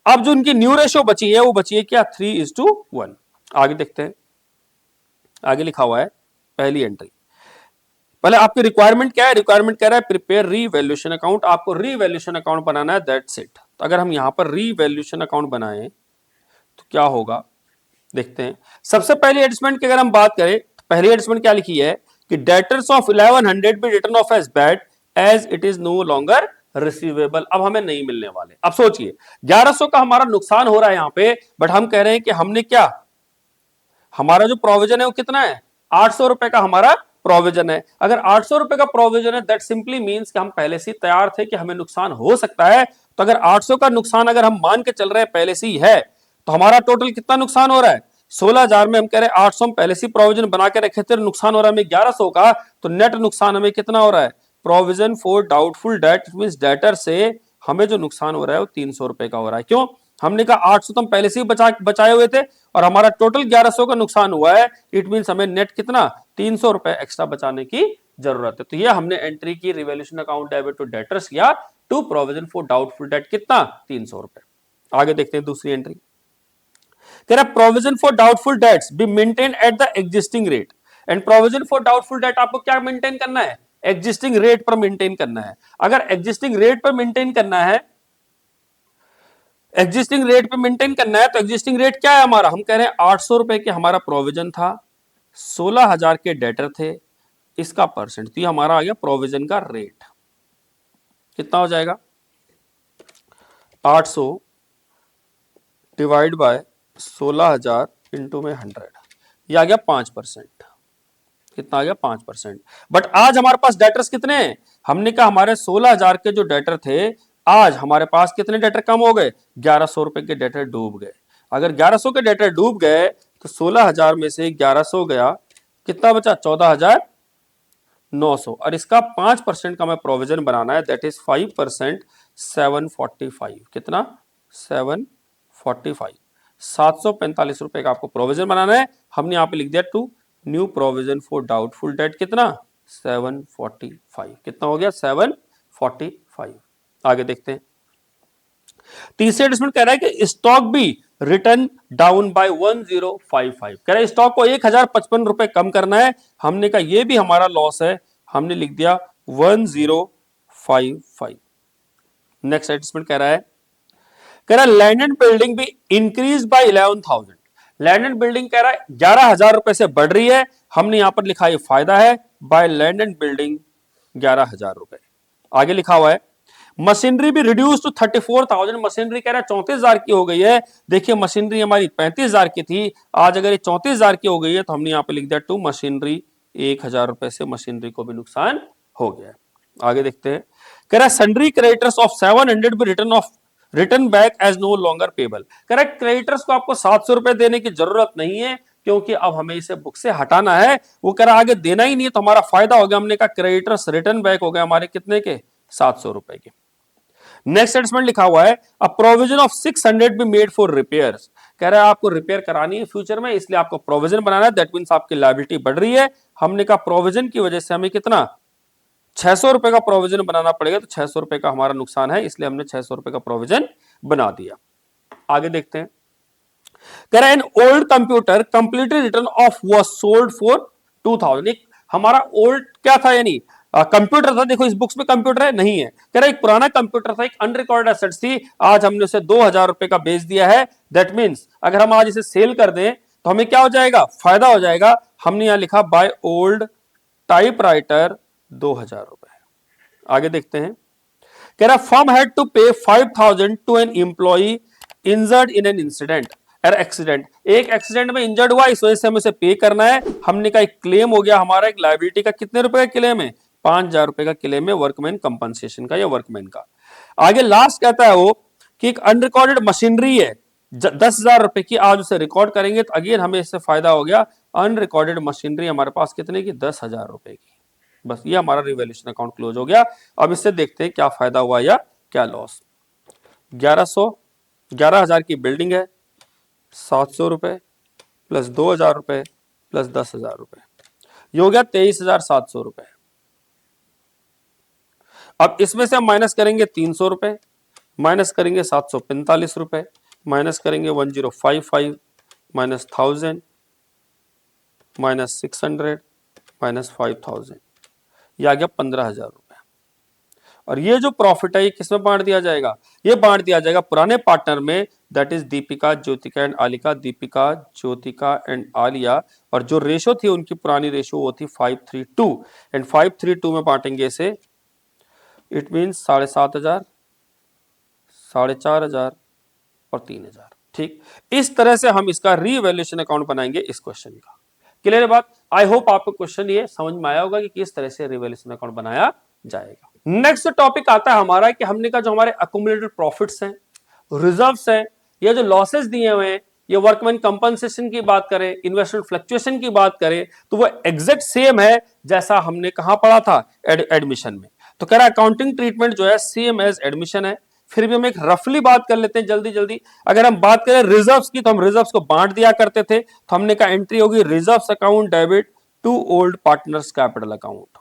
अब जो उनकी न्यू रेशियो बची है वो बची है क्या, 3:1। आगे देखते हैं, आगे लिखा हुआ है पहली एंट्री। पहले आपकी रिक्वायरमेंट क्या है, रिक्वायरमेंट कह रहा है प्रिपेयर रीवैल्यूएशन अकाउंट, आपको रीवैल्यूएशन अकाउंट बनाना है, दैट्स इट। तो अगर हम यहां पर रीवैल्यूएशन अकाउंट बनाएं तो क्या होगा, देखते हैं। सबसे पहली एडजस्टमेंट की अगर हम बात करें तो पहली एडजस्टमेंट क्या लिखी है कि debtors of 1100 be written off as bad as it is no longer receivable. अब हमें नहीं मिलने वाले। अब सोचिए 1100 का हमारा नुकसान हो रहा है यहां पे, बट हम कह रहे हैं कि हमने क्या, हमारा जो प्रोविजन है वो कितना है, 800 रुपए का हमारा प्रोविजन है। अगर 800 रुपए का प्रोविजन है, दैट सिंपली मींस कि हम पहले से तैयार थे कि हमें नुकसान हो सकता है। तो अगर 800 का नुकसान अगर हम मान के चल रहे हैं पहले से ही है, तो हमारा टोटल कितना नुकसान हो रहा है, 16,000 में हम कह रहे हैं 800 हम पहले से प्रोविजन बना के रखे थे, नुकसान हो रहा है हमें 1100 का, तो नेट नुकसान हमें कितना हो रहा है, provision for doubtful date, it means debtor से हमें जो नुकसान हो रहा है वो 300 रुपए का हो रहा है। क्यों, हमने कहा 800 तो हम पहले से ही बचाए हुए थे और हमारा टोटल 1100 का नुकसान हुआ है, इट मींस हमें नेट कितना, 300 रुपए एक्स्ट्रा बचाने की जरूरत है। तो ये हमने एंट्री की revaluation account debit to debtors या to provision for doubtful debt, कितना, 300 रुपए। आगे देखते हैं दूसरी एंट्री, कह रहा provision for doubtful debts be maintain at the existing rate. And provision for doubtful date आपको क्या मेंटेन करना है, एग्जिस्टिंग रेट पर मेंटेन करना है। अगर एग्जिस्टिंग रेट पर मेंटेन करना है, एग्जिस्टिंग रेट पे मेंटेन करना है, तो एग्जिस्टिंग रेट क्या है हमारा, हम कह रहे हैं 800 रुपए के हमारा प्रोविजन था, 16,000 के डेटर थे, इसका परसेंट, तो हमारा आ गया प्रोविजन का रेट। कितना हो जाएगा, 800 डिवाइड बाय 16,000 इंटू में 100, ये आ गया 5%। कितना आ गया, 5%। बट आज हमारे पास डेटर्स कितने हैं, हमने कहा हमारे 16,000 के जो डेटर थे, आज हमारे पास कितने डेटर कम हो गए, 1100 रुपए के डेटर डूब गए। अगर 1100 के डेटर डूब गए तो 16,000 में से 1100 गया, कितना बचा, 14,900, और इसका 5% का मैं प्रोविजन बनाना है, दैट इज 5%, 745, कितना, 745, 745 रुपए का आपको प्रोविजन बनाना है। हमने यहां पे लिख दिया to new provision for doubtful debt, कितना, 745, कितना हो गया, 745। आगे देखते हैं। तीसरे एडजस्टमेंट कह रहा है कि स्टॉक भी रिटर्न डाउन बाय 1055, कह रहा है स्टॉक को 1055 रुपए कम करना है। हमने कहा ये भी हमारा लॉस है, हमने लिख दिया 1055। नेक्स्ट एडजस्टमेंट कह रहा है लैंड एंड बिल्डिंग भी increase by 11,000, land and building कह रहा है 11,000 रुपए से बढ़ रही है। हमने यहां पर लिखा ये फायदा है, बाय लैंड एंड बिल्डिंग 11,000 रुपए। आगे लिखा हुआ है मशीनरी भी रिड्यूस टू 34,000, मशीनरी कह रहा है 34,000 की हो गई है। देखिए मशीनरी हमारी 35,000 की थी, आज अगर ये 34,000 की हो गई है तो हमने यहां पे लिख दिया टू मशीनरी 1,000 रुपए से मशीनरी को भी नुकसान हो गया। आगे देखते हैं, कह रहा है सन्ड्री क्रेडिटर्स ऑफ 700 भी written back as no longer payable, कह रहा है क्रेडिटर्स को आपको 700 रुपए देने की जरूरत नहीं है, क्योंकि अब हमें इसे बुक से हटाना है। वो कह रहा आगे देना ही नहीं है तो हमारा फायदा हो गया। हमने कहा क्रेडिटर्स रिटर्न बैक हो गए हमारे कितने के, 700 रुपए के। नेक्स्ट एडजस्टमेंट लिखा हुआ है a provision of 600 be made for repairs, कह रहा है आपको रिपेयर करानी है फ्यूचर में, इसलिए आपको प्रोविजन बनाना है, दैट मींस आपकी लायबिलिटी बढ़ रही है। हमने कहा प्रोविजन की वजह से हमें कितना, 600 रुपए का प्रोविजन बनाना पड़ेगा, तो 600 रुपए का हमारा नुकसान है, इसलिए हमने 600 रुपए का प्रोविजन बना दिया। आगे देखते हैं, कह रहा है an old computer completely return of was sold for 2,000, एक हमारा ओल्ड क्या था, यानी कंप्यूटर था, देखो इस बुक्स में कंप्यूटर है नहीं है, कह रहा है एक पुराना कंप्यूटर था, एक अनरिकॉर्डेड एसेट थी, आज हमने उसे 2,000 रुपए का बेच दिया है। दैट मींस अगर हम आज इसे सेल कर दें तो हमें क्या हो जाएगा, फायदा हो जाएगा। हमने यहां लिखा बाय ओल्ड टाइपराइटर 2,000 रुपए। आगे देखते हैं, कह रहा firm had to pay 5,000 to an employee injured in an incident accident, एक एक्सीडेंट में इंजर्ड हुआ, इस वजह से हमें उसे पे करना है। हमने कहा एक क्लेम हो गया हमारा, एक लायबिलिटी का कितने रुपए का क्लेम है, 5,000 रुपए का क्लेम है वर्कमैन कंपनसेशन का या वर्कमैन का। आगे लास्ट कहता है वो कि एक अनरिकॉर्डेड मशीनरी है 10,000 रुपए की, आज उसे रिकॉर्ड करेंगे तो अगेन हमें इससे फायदा हो गया। अनरिकॉर्डेड मशीनरी हमारे पास कितने की, 10,000 रुपए की। बस ये हमारा रिवैल्यूएशन अकाउंट क्लोज हो गया। अब इससे देखते हैं क्या फायदा हुआ या क्या लॉस। 11,000 की बिल्डिंग है, 700 रुपए प्लस 2,000 रुपए प्लस 10,000 रुपए, ये हो गया 23,700 रुपए। अब इसमें से हम माइनस करेंगे 300 रुपए, माइनस करेंगे 745 रुपए, माइनस करेंगे 1055, माइनस 1000, माइनस 600, माइनस 5,000, ये आ गया 15,000 रुपए। और ये जो प्रॉफिट है ये किसमें बांट दिया जाएगा, ये बांट दिया जाएगा पुराने पार्टनर में, that is Deepika, Jyotika and Alika, Deepika, Jyotika and Alia. और जो रेशो थी उनकी पुरानी रेशो वो थी 532, एंड 532 में बांटेंगे इसे, इट मीन्स 7,500, 4,500 और 3,000। ठीक, इस तरह से हम इसका रीवैल्यूएशन अकाउंट बनाएंगे इस क्वेश्चन का। क्लियर बात, आई होप आपको क्वेश्चन ये समझ में आया होगा कि किस तरह से रिवैल्यूएशन अकाउंट बनाया जाएगा। नेक्स्ट टॉपिक आता है हमारा कि हमने कहा जो हमारे अक्यूमुलेटेड प्रॉफिट्स हैं, रिजर्व्स हैं, ये जो लॉसेस दिए हुए हैं, ये वर्कमैन कंपनसेशन की बात करें, इन्वेस्टमेंट फ्लक्चुएशन की बात करें, तो वो एग्जैक्ट सेम है जैसा हमने कहां पढ़ा था, एडमिशन में। तो कह रहा है अकाउंटिंग ट्रीटमेंट जो है सेम एज एडमिशन है। फिर भी हम एक रफली बात कर लेते हैं जल्दी जल्दी। अगर हम बात करें रिजर्व्स की, तो हम रिजर्व्स को बांट दिया करते थे, तो हमने कहा एंट्री होगी reserves account debit to old partners capital account.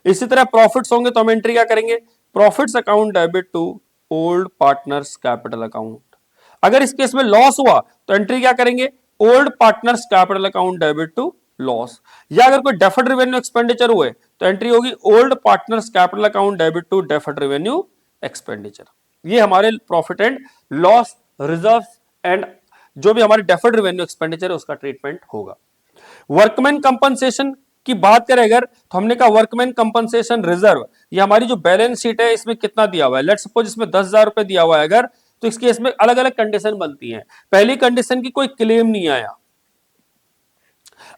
इसी तरह प्रॉफिट्स होंगे तो हम एंट्री क्या करेंगे, profits account debit to old partners capital account. अगर इस केस में लॉस हुआ तो एंट्री क्या करेंगे, old partners capital account debit to loss. या अगर कोई डेफर्ड रेवेन्यू एक्सपेंडिचर हुए तो एंट्री होगी old partners capital account debit to deferred revenue expenditure. ये हमारे profit and loss, reserves and जो भी हमारे डेफर्ड रेवेन्यू एक्सपेंडिचर है उसका ट्रीटमेंट होगा। वर्कमैन कंपनसेशन की बात करें अगर, तो हमने कहा वर्कमैन कंपनसेशन रिजर्व, ये हमारी जो बैलेंस शीट है इसमें कितना दिया हुआ है, लेट्स सपोज इसमें 10,000 रुपए दिया हुआ है अगर, तो इसके इसमें अलग अलग कंडीशन बनती हैं। पहली कंडीशन की कोई क्लेम नहीं आया,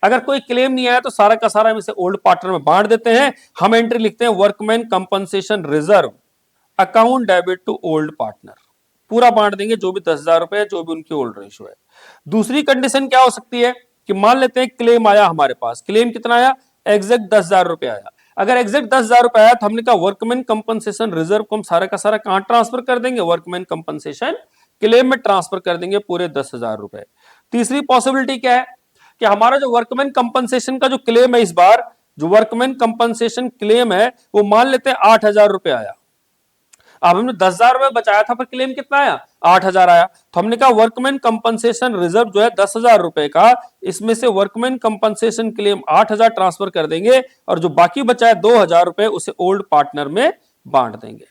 अगर कोई क्लेम नहीं आया तो सारा का सारा हम इसे ओल्ड पार्टनर में बांट देते हैं। हम एंट्री लिखते हैं workman compensation reserve account debit to old partner, पूरा बांट देंगे जो भी 10,000 रुपए है, जो भी उनकी ओल्ड रेशियो है। दूसरी कंडीशन क्या हो सकती है कि मान लेते हैं क्लेम आया हमारे पास, क्लेम कितना आया, एग्जैक्ट 10,000 रुपए आया। अगर एग्जैक्ट 10,000 रुपए आया तो हमने कहा वर्कमैन कंपनसेशन रिजर्व को हम सारा का सारा कहां ट्रांसफर कर देंगे, वर्कमैन कंपनसेशन क्लेम में ट्रांसफर कर देंगे पूरे 10,000 रुपए। तीसरी पॉसिबिलिटी क्या है कि हमारा जो वर्कमैन कंपनसेशन का जो क्लेम है, इस बार जो वर्कमैन कंपनसेशन क्लेम है वो मान लेते हैं 8,000 रुपए आया। अब हमने 10,000 रुपए बचाया था पर क्लेम कितना आया, 8,000 आया। तो हमने कहा वर्कमैन कंपनसेशन रिजर्व जो है 10,000 रुपए का, इसमें से वर्कमैन कंपनसेशन क्लेम 8,000 ट्रांसफर कर देंगे और जो बाकी बचा है 2,000 रुपए उसे ओल्ड पार्टनर में बांट देंगे।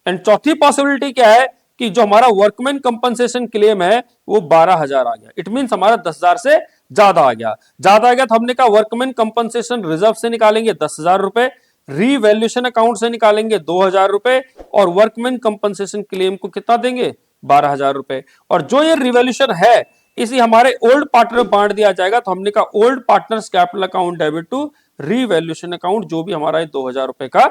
एंड चौथी पॉसिबिलिटी क्या है कि जो हमारा वर्कमैन कंपनसेशन क्लेम है वो 12,000 आ गया। इट मीन हमारा 10,000 से ज्यादा आ गया, तो हमने कहा वर्कमैन कंपनसेशन रिजर्व से निकालेंगे 10,000 रुपए, रीवैल्यूएशन अकाउंट से निकालेंगे 2,000 रुपए और वर्कमैन कंपनसेशन क्लेम को कितना देंगे, 12,000 रुपए। और जो ये रिवैल्यूएशन है इसी हमारे ओल्ड पार्टनर में बांट दिया जाएगा। तो हमने कहा old partners capital account debit to revaluation account, जो भी हमारा 2,000 रुपए का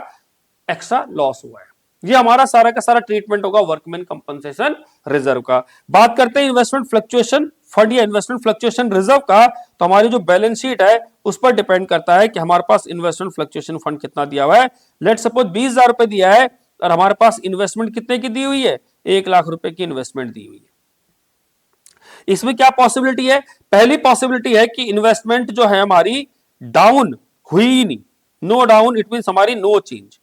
एक्स्ट्रा लॉस हुआ है। ये हमारा सारा का सारा ट्रीटमेंट होगा वर्कमैन कंपनसेशन रिजर्व का। बात करते हैं इन्वेस्टमेंट फ्लक्चुएशन फंड या इन्वेस्टमेंट फ्लक्चुएशन रिजर्व का, तो हमारी जो बैलेंस शीट है उस पर डिपेंड करता है कि हमारे पास इन्वेस्टमेंट फ्लक्चुएशन फंड कितना दिया हुआ है। लेट सपोज 20,000 रुपए दिया है और हमारे पास इन्वेस्टमेंट कितने की दी हुई है, 1,00,000 रुपए की इन्वेस्टमेंट दी हुई है। इसमें क्या पॉसिबिलिटी है, पहली पॉसिबिलिटी है कि इन्वेस्टमेंट जो है हमारी डाउन हुई ही नहीं, नो डाउन, इट मीन हमारी नो चेंज,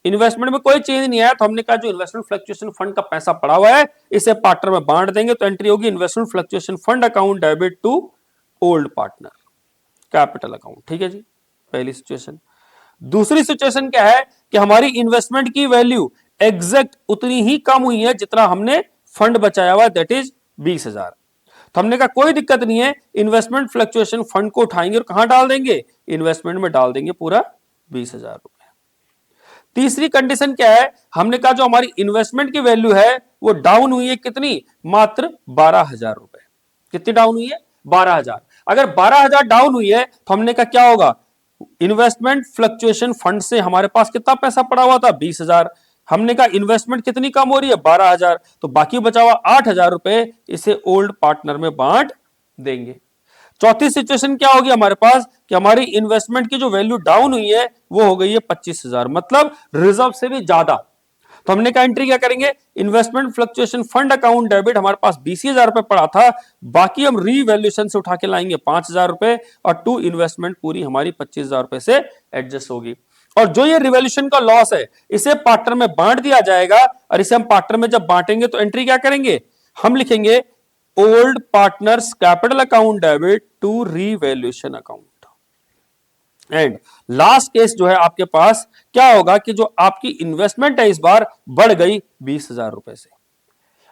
इन्वेस्टमेंट में कोई चेंज नहीं आया। तो हमने कहा जो इन्वेस्टमेंट फ्लक्चुएशन फंड का पैसा पड़ा हुआ है इसे पार्टनर में बांट देंगे। तो एंट्री होगी investment fluctuation fund account debit to old partner capital account. ठीक है जी, पहली सिचुएशन। दूसरी सिचुएशन क्या है कि हमारी इन्वेस्टमेंट की वैल्यू एग्जैक्ट उतनी ही कम हुई है जितना हमने फंड बचाया हुआ, दैट इज 20,000। तो हमने कहा कोई दिक्कत नहीं है, इन्वेस्टमेंट फ्लक्चुएशन फंड को उठाएंगे और कहां डाल देंगे, इन्वेस्टमेंट में डाल देंगे पूरा 20,000 रुपए। तीसरी कंडीशन क्या है, हमने कहा जो हमारी इन्वेस्टमेंट की वैल्यू है वो डाउन हुई है, कितनी, मात्र 12,000 रुपए। कितनी डाउन हुई है, 12,000। अगर 12,000 डाउन हुई है तो हमने कहा क्या होगा, इन्वेस्टमेंट फ्लक्चुएशन फंड से हमारे पास कितना पैसा पड़ा हुआ था, 20,000। हमने कहा इन्वेस्टमेंट कितनी कम हो रही है, 12,000, तो बाकी बचा हुआ 8,000 रुपए इसे ओल्ड पार्टनर में बांट देंगे। चौथी सिचुएशन क्या होगी हमारे पास कि हमारी इन्वेस्टमेंट की जो वैल्यू डाउन हुई है वो हो गई है 25,000, मतलब रिजर्व से भी ज्यादा। तो हमने कहा एंट्री क्या करेंगे, investment fluctuation fund account debit हमारे पास 20,000 रुपए पड़ा था, बाकी हम रीवैल्यूएशन से उठा के लाएंगे 5,000 रुपए और टू इन्वेस्टमेंट पूरी हमारी 25,000 रुपए से एडजस्ट होगी। और जो ये रिवैल्यूएशन का लॉस है इसे पार्टनर में बांट दिया जाएगा और इसे हम पार्टनर में जब बांटेंगे तो एंट्री क्या करेंगे, हम लिखेंगे old partners capital account debit to revaluation account. And last case जो है आपके पास क्या होगा कि जो आपकी इन्वेस्टमेंट है इस बार बढ़ गई 20,000 रुपए से।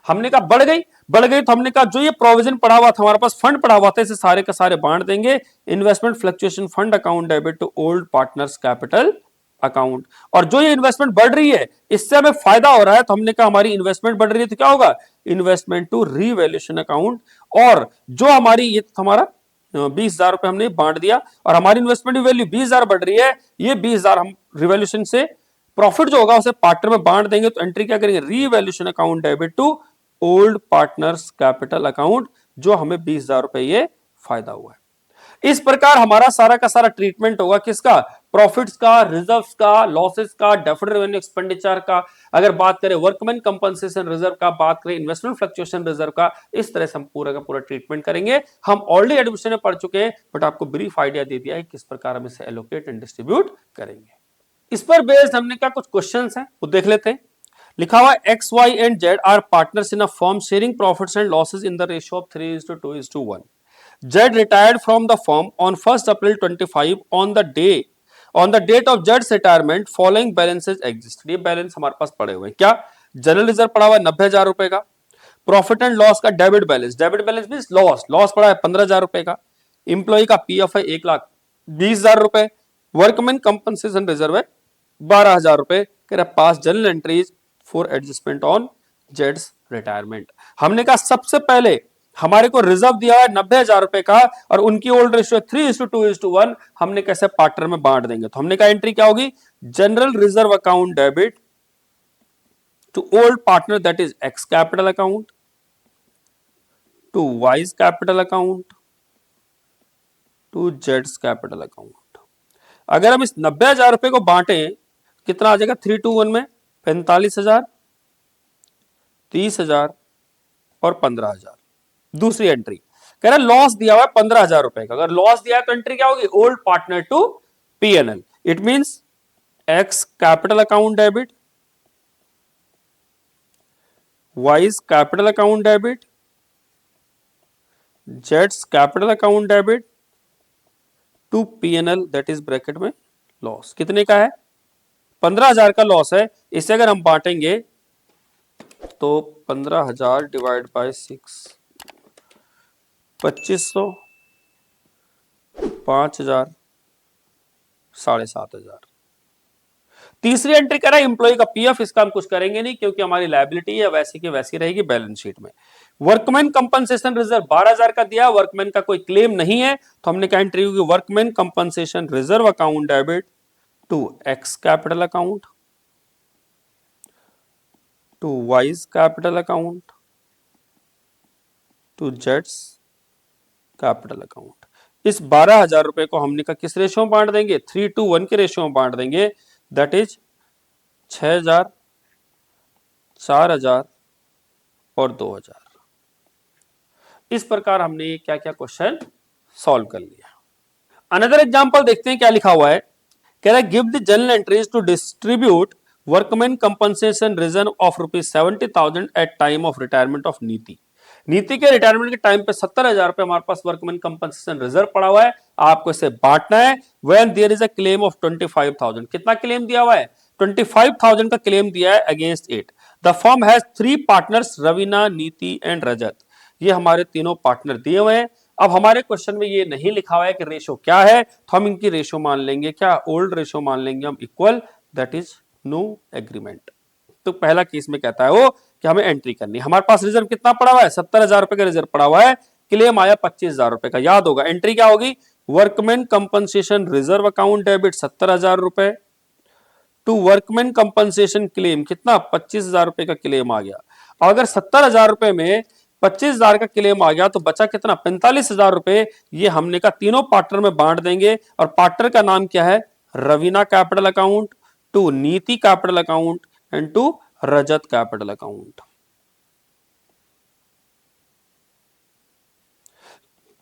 हमने कहा बढ़ गई तो हमने कहा जो ये प्रोविजन पड़ा हुआ था हमारे पास, फंड पड़ा हुआ था, इसे सारे का सारे बांट देंगे investment fluctuation fund account debit to old partners capital account. और जो ये इन्वेस्टमेंट बढ़ रही है इससे हमें फायदा हो रहा है, तो हमने कहा हमारी इन्वेस्टमेंट बढ़ रही है तो क्या होगा, इन्वेस्टमेंट टू रीवैल्यूएशन अकाउंट। और जो हमारी ये हमारा 20,000 रुपए हमने बांट दिया और हमारी इन्वेस्टमेंट की वैल्यू 20,000 बढ़ रही है, ये 20,000 हम रिवैल्यूएशन से प्रॉफिट जो होगा उसे पार्टनर में बांट देंगे। तो एंट्री क्या करेंगे, revaluation account debit to old partners capital account, जो हमें 20,000 रुपए ये फायदा हुआ है। इस प्रकार हमारा सारा का सारा ट्रीटमेंट होगा किसका, प्रॉफिट्स का, रिजर्व्स का, लॉसेस का, डेफर्ड रेवेन्यू एक्सपेंडिचर का। अगर बात करें वर्कमैन कंपनसेशन रिजर्व का, बात करें इन्वेस्टमेंट फ्लक्चुएशन रिजर्व का, इस तरह से हम पूरा का पूरा ट्रीटमेंट करेंगे। हम ऑलरेडी एडमिशन में पढ़ चुके हैं बट आपको ब्रीफ आइडिया दे दिया है किस प्रकार हम इसे एलोकेट एंड डिस्ट्रीब्यूट करेंगे। इस पर बेस्ड हमने क्या कुछ क्वेश्चंस हैं वो देख लेते हैं। लिखा हुआ X Y and Z are partners in a firm sharing profits and losses in the ratio of 3:2:1। Z retired from the firm on 1st April 25 on the date of Z's retirement following balances exist। ये balance हमारे पास पड़े हुए हैं, क्या, general reserve पड़ा हुआ है 90,000 रुपए का, प्रॉफिट एंड लॉस का डेबिट बैलेंस मीन लॉस पड़ा है 15,000 रुपए का, इंप्लॉई का पीएफ है 1,20,000 रुपए, वर्कमैन कंपनसेशन रिजर्व है 12,000 रुपए, कह रहा pass journal entries for adjustment on जेड्स रिटायरमेंट। हमने कहा सबसे पहले हमारे को रिजर्व दिया है 90,000 रुपए का और उनकी ओल्ड रेशियो 3:2:1, हमने कैसे पार्टनर में बांट देंगे। तो हमने कहा एंट्री क्या होगी, general reserve account debit to old partner that is X capital account to Y's capital account to जेड्स कैपिटल अकाउंट। अगर हम इस 90,000 रुपए को बांटे कितना आ जाएगा, 3:1 में 45,000, 30,000 और 15,000। दूसरी एंट्री कह रहा है लॉस दिया हुआ है 15,000 रुपए का, अगर लॉस दिया है तो एंट्री क्या होगी, old partner to PNL. It means X capital account debit, Y's capital account debit, जेड्स capital account debit to PNL that is bracket में लॉस। कितने का है, 15,000 का लॉस है। इसे अगर हम बांटेंगे तो 15,000 डिवाइड बाय 6, 2500, 5,000, 7,500। तीसरी एंट्री करा एम्प्लॉय का पीएफ, इसका हम कुछ करेंगे नहीं क्योंकि हमारी लायबिलिटी है वैसी की वैसी रहेगी बैलेंस शीट में। वर्कमैन कंपनसेशन रिजर्व 12,000 का दिया, वर्कमैन का कोई क्लेम नहीं है तो हमने क्या एंट्री होगी, workman compensation reserve account debit to X capital account to Y's capital account to जेड्स कैपिटल अकाउंट। इस 12,000 रुपए को हमने का किस रेशियो में बांट देंगे, 3:1 के रेशियो में बांट देंगे, दैट इज 6,000, 4,000 और 2,000। इस प्रकार हमने क्या क्या क्वेश्चन सॉल्व कर लिया। अनदर एग्जांपल देखते हैं क्या लिखा हुआ है, कह रहा है give the journal entries to distribute workman compensation reserve of ₹70,000 at time of retirement of Niti. Niti के रिटायरमेंट के टाइम पे 70,000 रुपए हमारे पास वर्कमैन कंपनसेशन रिजर्व पड़ा हुआ है, आपको इसे बांटना है। When there is a claim of 25,000, कितना क्लेम दिया हुआ है, 25,000 का क्लेम दिया है against it. The firm has 3 partners Raveena, नीति एंड रजत। ये हमारे तीनों पार्टनर दिए हुए हैं। अब हमारे क्वेश्चन में ये नहीं लिखा हुआ है कि रेशो क्या है, तो हम इनकी रेशो मान लेंगे क्या, ओल्ड रेशो मान लेंगे हम equal, that is no agreement. तो पहला केस में कहता है वो कि हमें एंट्री करनी है। हमारे पास रिजर्व कितना पड़ा हुआ है, 70,000 रुपए का रिजर्व पड़ा हुआ है, क्लेम आया 25,000 रुपए का। याद होगा एंट्री क्या होगी, workman compensation reserve account debit 70,000 रुपए टू वर्कमैन कंपनसेशन क्लेम कितना, 25,000 रुपए का क्लेम आ गया। और अगर 70,000 रुपए में 25,000 का क्लेम आ गया तो बचा कितना, 45,000 रुपए। ये हमने का तीनों पार्टनर में बांट देंगे और पार्टनर का नाम क्या है, Raveena capital account to Niti capital account and to Rajat capital account.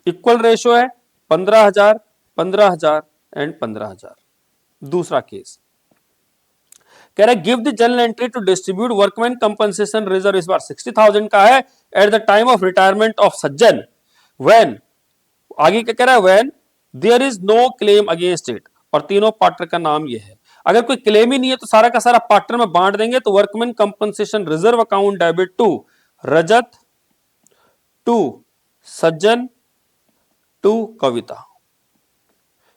Equal ratio है 15,000, 15,000 एंड 15,000। दूसरा केस कह रहा है give the journal entry to distribute workman compensation reserve, इस बार 60,000 का है, at the time of retirement of Sajjan when, आगे क्या कह रहा है, when there is no claim against it, और तीनों पार्टनर का नाम ये है। अगर कोई क्लेम ही नहीं है तो सारा का सारा पार्टनर में बांट देंगे, तो workman compensation reserve account debit to Rajat to Sajjan to Kavita.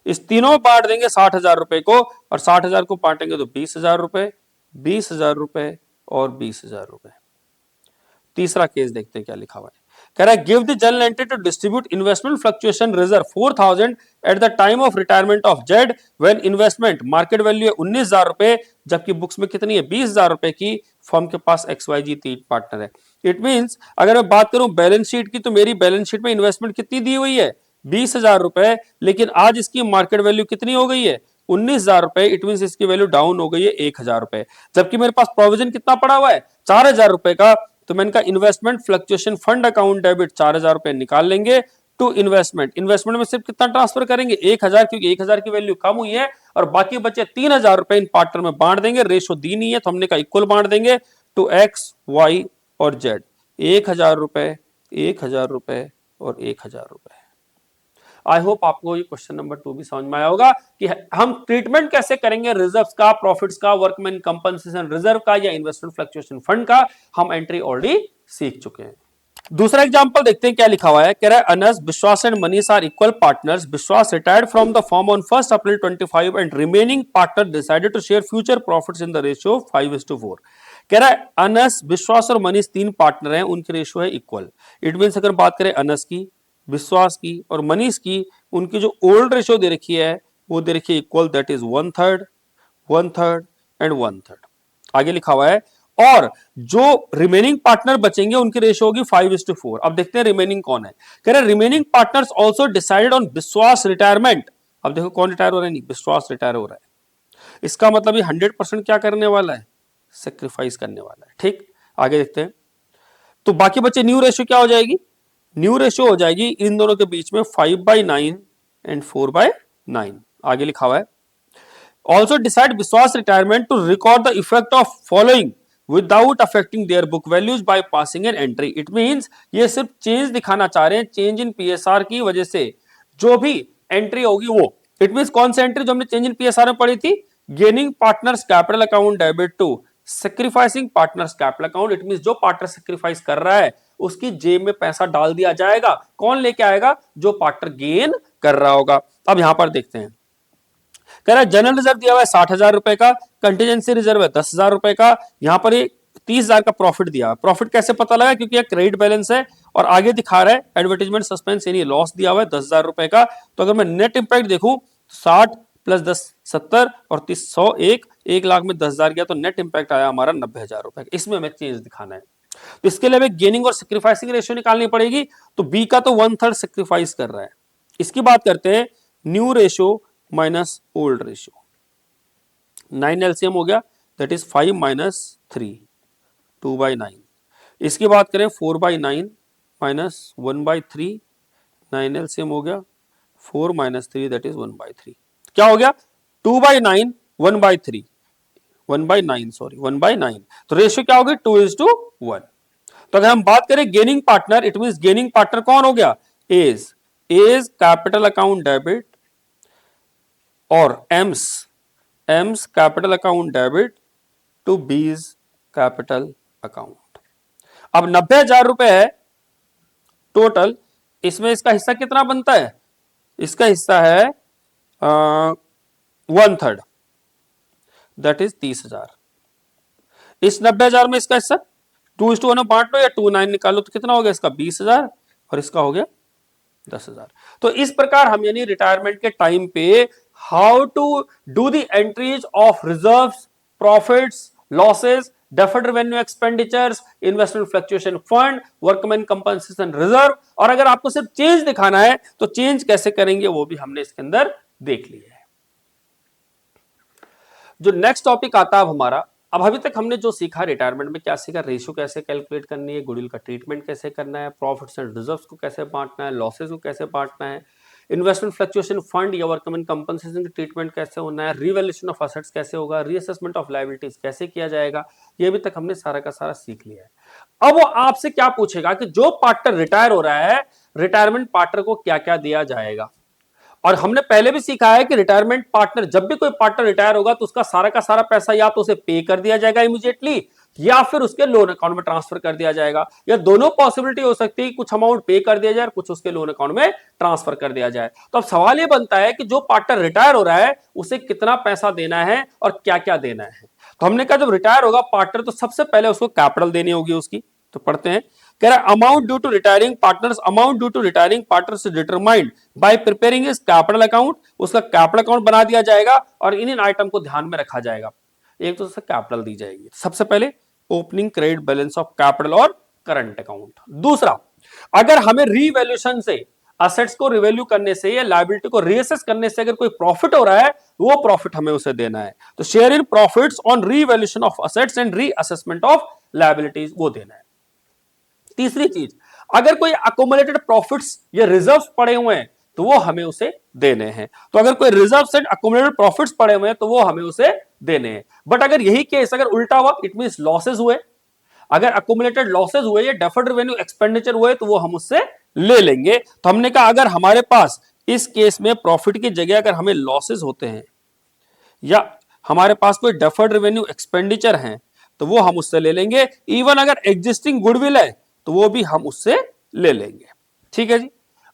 इस तीनों में बांट देंगे 60,000 रुपए को, और 60,000 को बांटेंगे तो 20,000 रुपए, 20,000 रुपए और 20,000 रुपए। तीसरा केस देखते हैं क्या लिखा हुआ है, कह रहा है give the journal entry to distribute investment fluctuation reserve 4,000 at the time of retirement of Z when investment market value है 19,000 रुपए, जबकि बुक्स में कितनी है 20,000 रुपए की। फर्म के पास XYZ 3 पार्टनर है। इट मींस अगर मैं बात करूं बैलेंस शीट की, तो मेरी बैलेंस शीट में इन्वेस्टमेंट कितनी दी हुई है, 20,000 रुपए, लेकिन आज इसकी मार्केट वैल्यू कितनी हो गई है, 19,000 रुपए। इट मींस इसकी वैल्यू डाउन हो गई है 1,000 रुपए, जबकि मेरे पास प्रोविजन कितना पड़ा हुआ है, 4,000 रुपए का। तो मैंने कहा investment fluctuation fund account debit 4,000 रुपए निकाल लेंगे टू इन्वेस्टमेंट। इन्वेस्टमेंट में सिर्फ कितना ट्रांसफर करेंगे, 1,000, क्योंकि 1,000 की वैल्यू कम हुई है, और बाकी बचे 3,000 रुपए इन पार्टनर में बांट देंगे। रेशो दी नहीं है तो हमने कहा इक्वल बांट देंगे टू एक्स, वाई और जेड। 1,000 रुपए, 1,000 रुपए और 1,000 रुपए। आई होप आपको ये क्वेश्चन नंबर 2 भी समझ में आया होगा कि हम ट्रीटमेंट कैसे करेंगे रिजर्व्स का, प्रॉफिट्स का, वर्कमैन कंपनसेशन रिजर्व का या इन्वेस्टमेंट फ्लक्चुएशन फंड का। हम एंट्री ऑलरेडी सीख चुके हैं। दूसरा एग्जांपल देखते हैं क्या लिखा हुआ है, कह रहा है Anas, Vishwas and Manish are equal partners. Vishwas retired from the firm on 1 April 25 and remaining partner decided to share future profits in the ratio 5:4। कह रहा है अनस, विश्वास और मनीष 3 पार्टनर हैं, उनकी रेशियो है इक्वल। इट मीन्स अगर बात करें अनस की, विश्वास की और मनीष की, उनकी जो ओल्ड रेशियो दे रखी है वो दे रखी है इक्वल, दैट इज 1/3, 1/3 एंड 1/3। आगे लिखा हुआ है और जो रिमेनिंग पार्टनर बचेंगे उनकी रेशियो होगी 5:4। अब देखते हैं रिमेनिंग कौन है। कह रहे remaining partners also decided on विश्वास रिटायरमेंट। अब देखो कौन रिटायर हो रहा है, नहीं विश्वास रिटायर हो रहा है। इसका मतलब ये 100% क्या करने वाला है, सेक्रीफाइस करने वाला है। ठीक, आगे देखते हैं। तो बाकी बचे न्यू रेशियो क्या हो जाएगी, न्यू रेशियो हो जाएगी इन दोनों के बीच में 5/9 एंड 4/9। आगे लिखा हुआ है also decide विश्वास retirement to record the effect of following without affecting their book values by passing an entry। it means ये सिर्फ चेंज दिखाना चाह रहे हैं, चेंज इन पीएसआर की वजह से जो भी एंट्री होगी वो। इट मींस कौन सी एंट्री जो हमने चेंज इन पीएसआर में पढ़ी थी, gaining partners capital account debit to sacrificing partners capital account. It means जो पार्टनर सेक्रीफाइस कर रहा है उसकी जेब में पैसा डाल दिया जाएगा। कौन लेके आएगा, जो पार्टनर गेन कर रहा होगा। अब यहां पर देखते हैं, कह रहा है जनरल रिजर्व दिया हुआ है 60,000 रुपए का, कंटीजेंसी रिजर्व है 10,000 रुपए का, यहां पर 30,000 का प्रॉफिट दिया है। प्रॉफिट कैसे पता लगा, क्योंकि यह क्रेडिट बैलेंस है और आगे दिखा रहा है एडवर्टाइजमेंट सस्पेंस यानी लॉस दिया हुआ है 10,000 रुपए का। तो अगर मैं नेट इंपैक्ट देखूं 60 प्लस 10 70 और 30 101, 1 लाख में 10,000 गया तो नेट इंपैक्ट आया हमारा 90,000 रुपए। इसमें हमें चेंज दिखाना है, तो इसके लिए हमें गेनिंग और सेक्रीफाइसिंग रेशियो निकालनी पड़ेगी। तो बी का तो 1/3 सेक्रीफाइस कर रहा है। इसकी बात करते हैं new ratio minus old ratio. 9 LCM हो गया, दैट इज 5 - 3, 2/9। इसकी बात करें 4/9 माइनस 1/3, 9 एलसीएम हो गया 4 - 3, दैट इज 1/3। क्या हो गया, 2/9 1/3, 1/9 सॉरी 1/9। तो रेशियो क्या होगी, 2:1। तो अगर हम बात करें gaining partner, it means gaining partner कौन हो गया, एज कैपिटल अकाउंट डेबिट और M's capital account debit to B's capital account. अब 90,000 रुपए है टोटल, इसमें इसका हिस्सा कितना बनता है, इसका हिस्सा है 1/3, दैट इज 30,000। इस 90,000 में इसका हिस्सा 2:1 में बांट लो या 2/9 निकालो तो कितना हो गया, इसका 20,000 और इसका हो गया 10,000। तो इस प्रकार हम यानी रिटायरमेंट के टाइम पे how to do the entries of reserves, profits, losses, deferred revenue expenditures, investment fluctuation fund, workman compensation reserve, और अगर आपको सिर्फ चेंज दिखाना है तो चेंज कैसे करेंगे वो भी हमने इसके अंदर देख लिया है। जो नेक्स्ट टॉपिक आता है अब हमारा, अब अभी तक हमने जो सीखा रिटायरमेंट में क्या सीखा, रेशियो कैसे कैलकुलेट करनी है, गुडविल का ट्रीटमेंट कैसे करना है, प्रॉफिट्स एंड रिजर्व्स को कैसे बांटना है, लॉसेस को कैसे बांटना है, इन्वेस्टमेंट फ्लक्चुएशन फंड या वर्कमैन कंपनसेशन की ट्रीटमेंट कैसे होना है, रिवैल्यूएशन ऑफ असेट्स कैसे होगा, रीअसेसमेंट ऑफ लायबिलिटीज कैसे किया जाएगा, ये अभी तक हमने सारा का सारा सीख लिया है। अब वो आपसे क्या पूछेगा कि जो पार्टनर रिटायर हो रहा है, रिटायरमेंट पार्टनर को क्या क्या दिया जाएगा। और हमने पहले भी सीखा है कि रिटायरमेंट पार्टनर, जब भी कोई पार्टनर रिटायर होगा तो उसका सारा का सारा पैसा या तो उसे पे कर दिया जाएगा इमीडिएटली या फिर उसके लोन अकाउंट में ट्रांसफर कर दिया जाएगा, या दोनों पॉसिबिलिटी हो सकती है, कुछ अमाउंट पे कर दिया जाए और कुछ उसके लोन अकाउंट में ट्रांसफर कर दिया जाए। तो अब सवाल यह बनता है कि जो पार्टनर रिटायर हो रहा है उसे कितना पैसा देना है और क्या क्या देना है। तो हमने कहा जब रिटायर होगा पार्टनर तो सबसे पहले उसको कैपिटल देनी होगी उसकी। तो पढ़ते हैं, कह रहा है amount due to retiring partners determined by preparing his capital account. उसका कैपिटल अकाउंट बना दिया जाएगा और इन आइटम को ध्यान में रखा जाएगा। एक तो उससे कैपिटल दी जाएगी, सबसे पहले opening credit balance of capital और करंट अकाउंट। दूसरा, अगर हमें रीवैल्यूएशन से, असेट्स को रिवैल्यू करने से या लायबिलिटी को रीअसेस करने से अगर कोई प्रॉफिट हो रहा है, वो प्रॉफिट हमें उसे देना है। तो share in profits on revaluation of assets and reassessment of liabilities, वो देना है। तीसरी चीज, अगर कोई अकोमुलेटेड प्रॉफिट्स या रिजर्व्स पड़े हुए हैं तो वो हमें उसे देने हैं। तो अगर कोई रिजर्व्स एंड अकोमुलेटेड प्रॉफिट्स पड़े हुए हैं तो वो हमें उसे देने हैं। बट अगर यही केस अगर उल्टा हुआ, इट मींस लॉसेस हुए, अगर अकोमुलेटेड लॉसेस हुए या डेफर्ड रेवेन्यू एक्सपेंडिचर हुए तो वो हम उससे ले लेंगे। तो हमने कहा अगर हमारे पास इस केस में प्रॉफिट की जगह अगर हमें लॉसेस होते हैं या हमारे पास कोई डेफर्ड रेवेन्यू एक्सपेंडिचर है तो वो हम उससे ले लेंगे। इवन अगर एग्जिस्टिंग गुडविल है तो वो भी हम उससे ले लेंगे। ठीक है जी।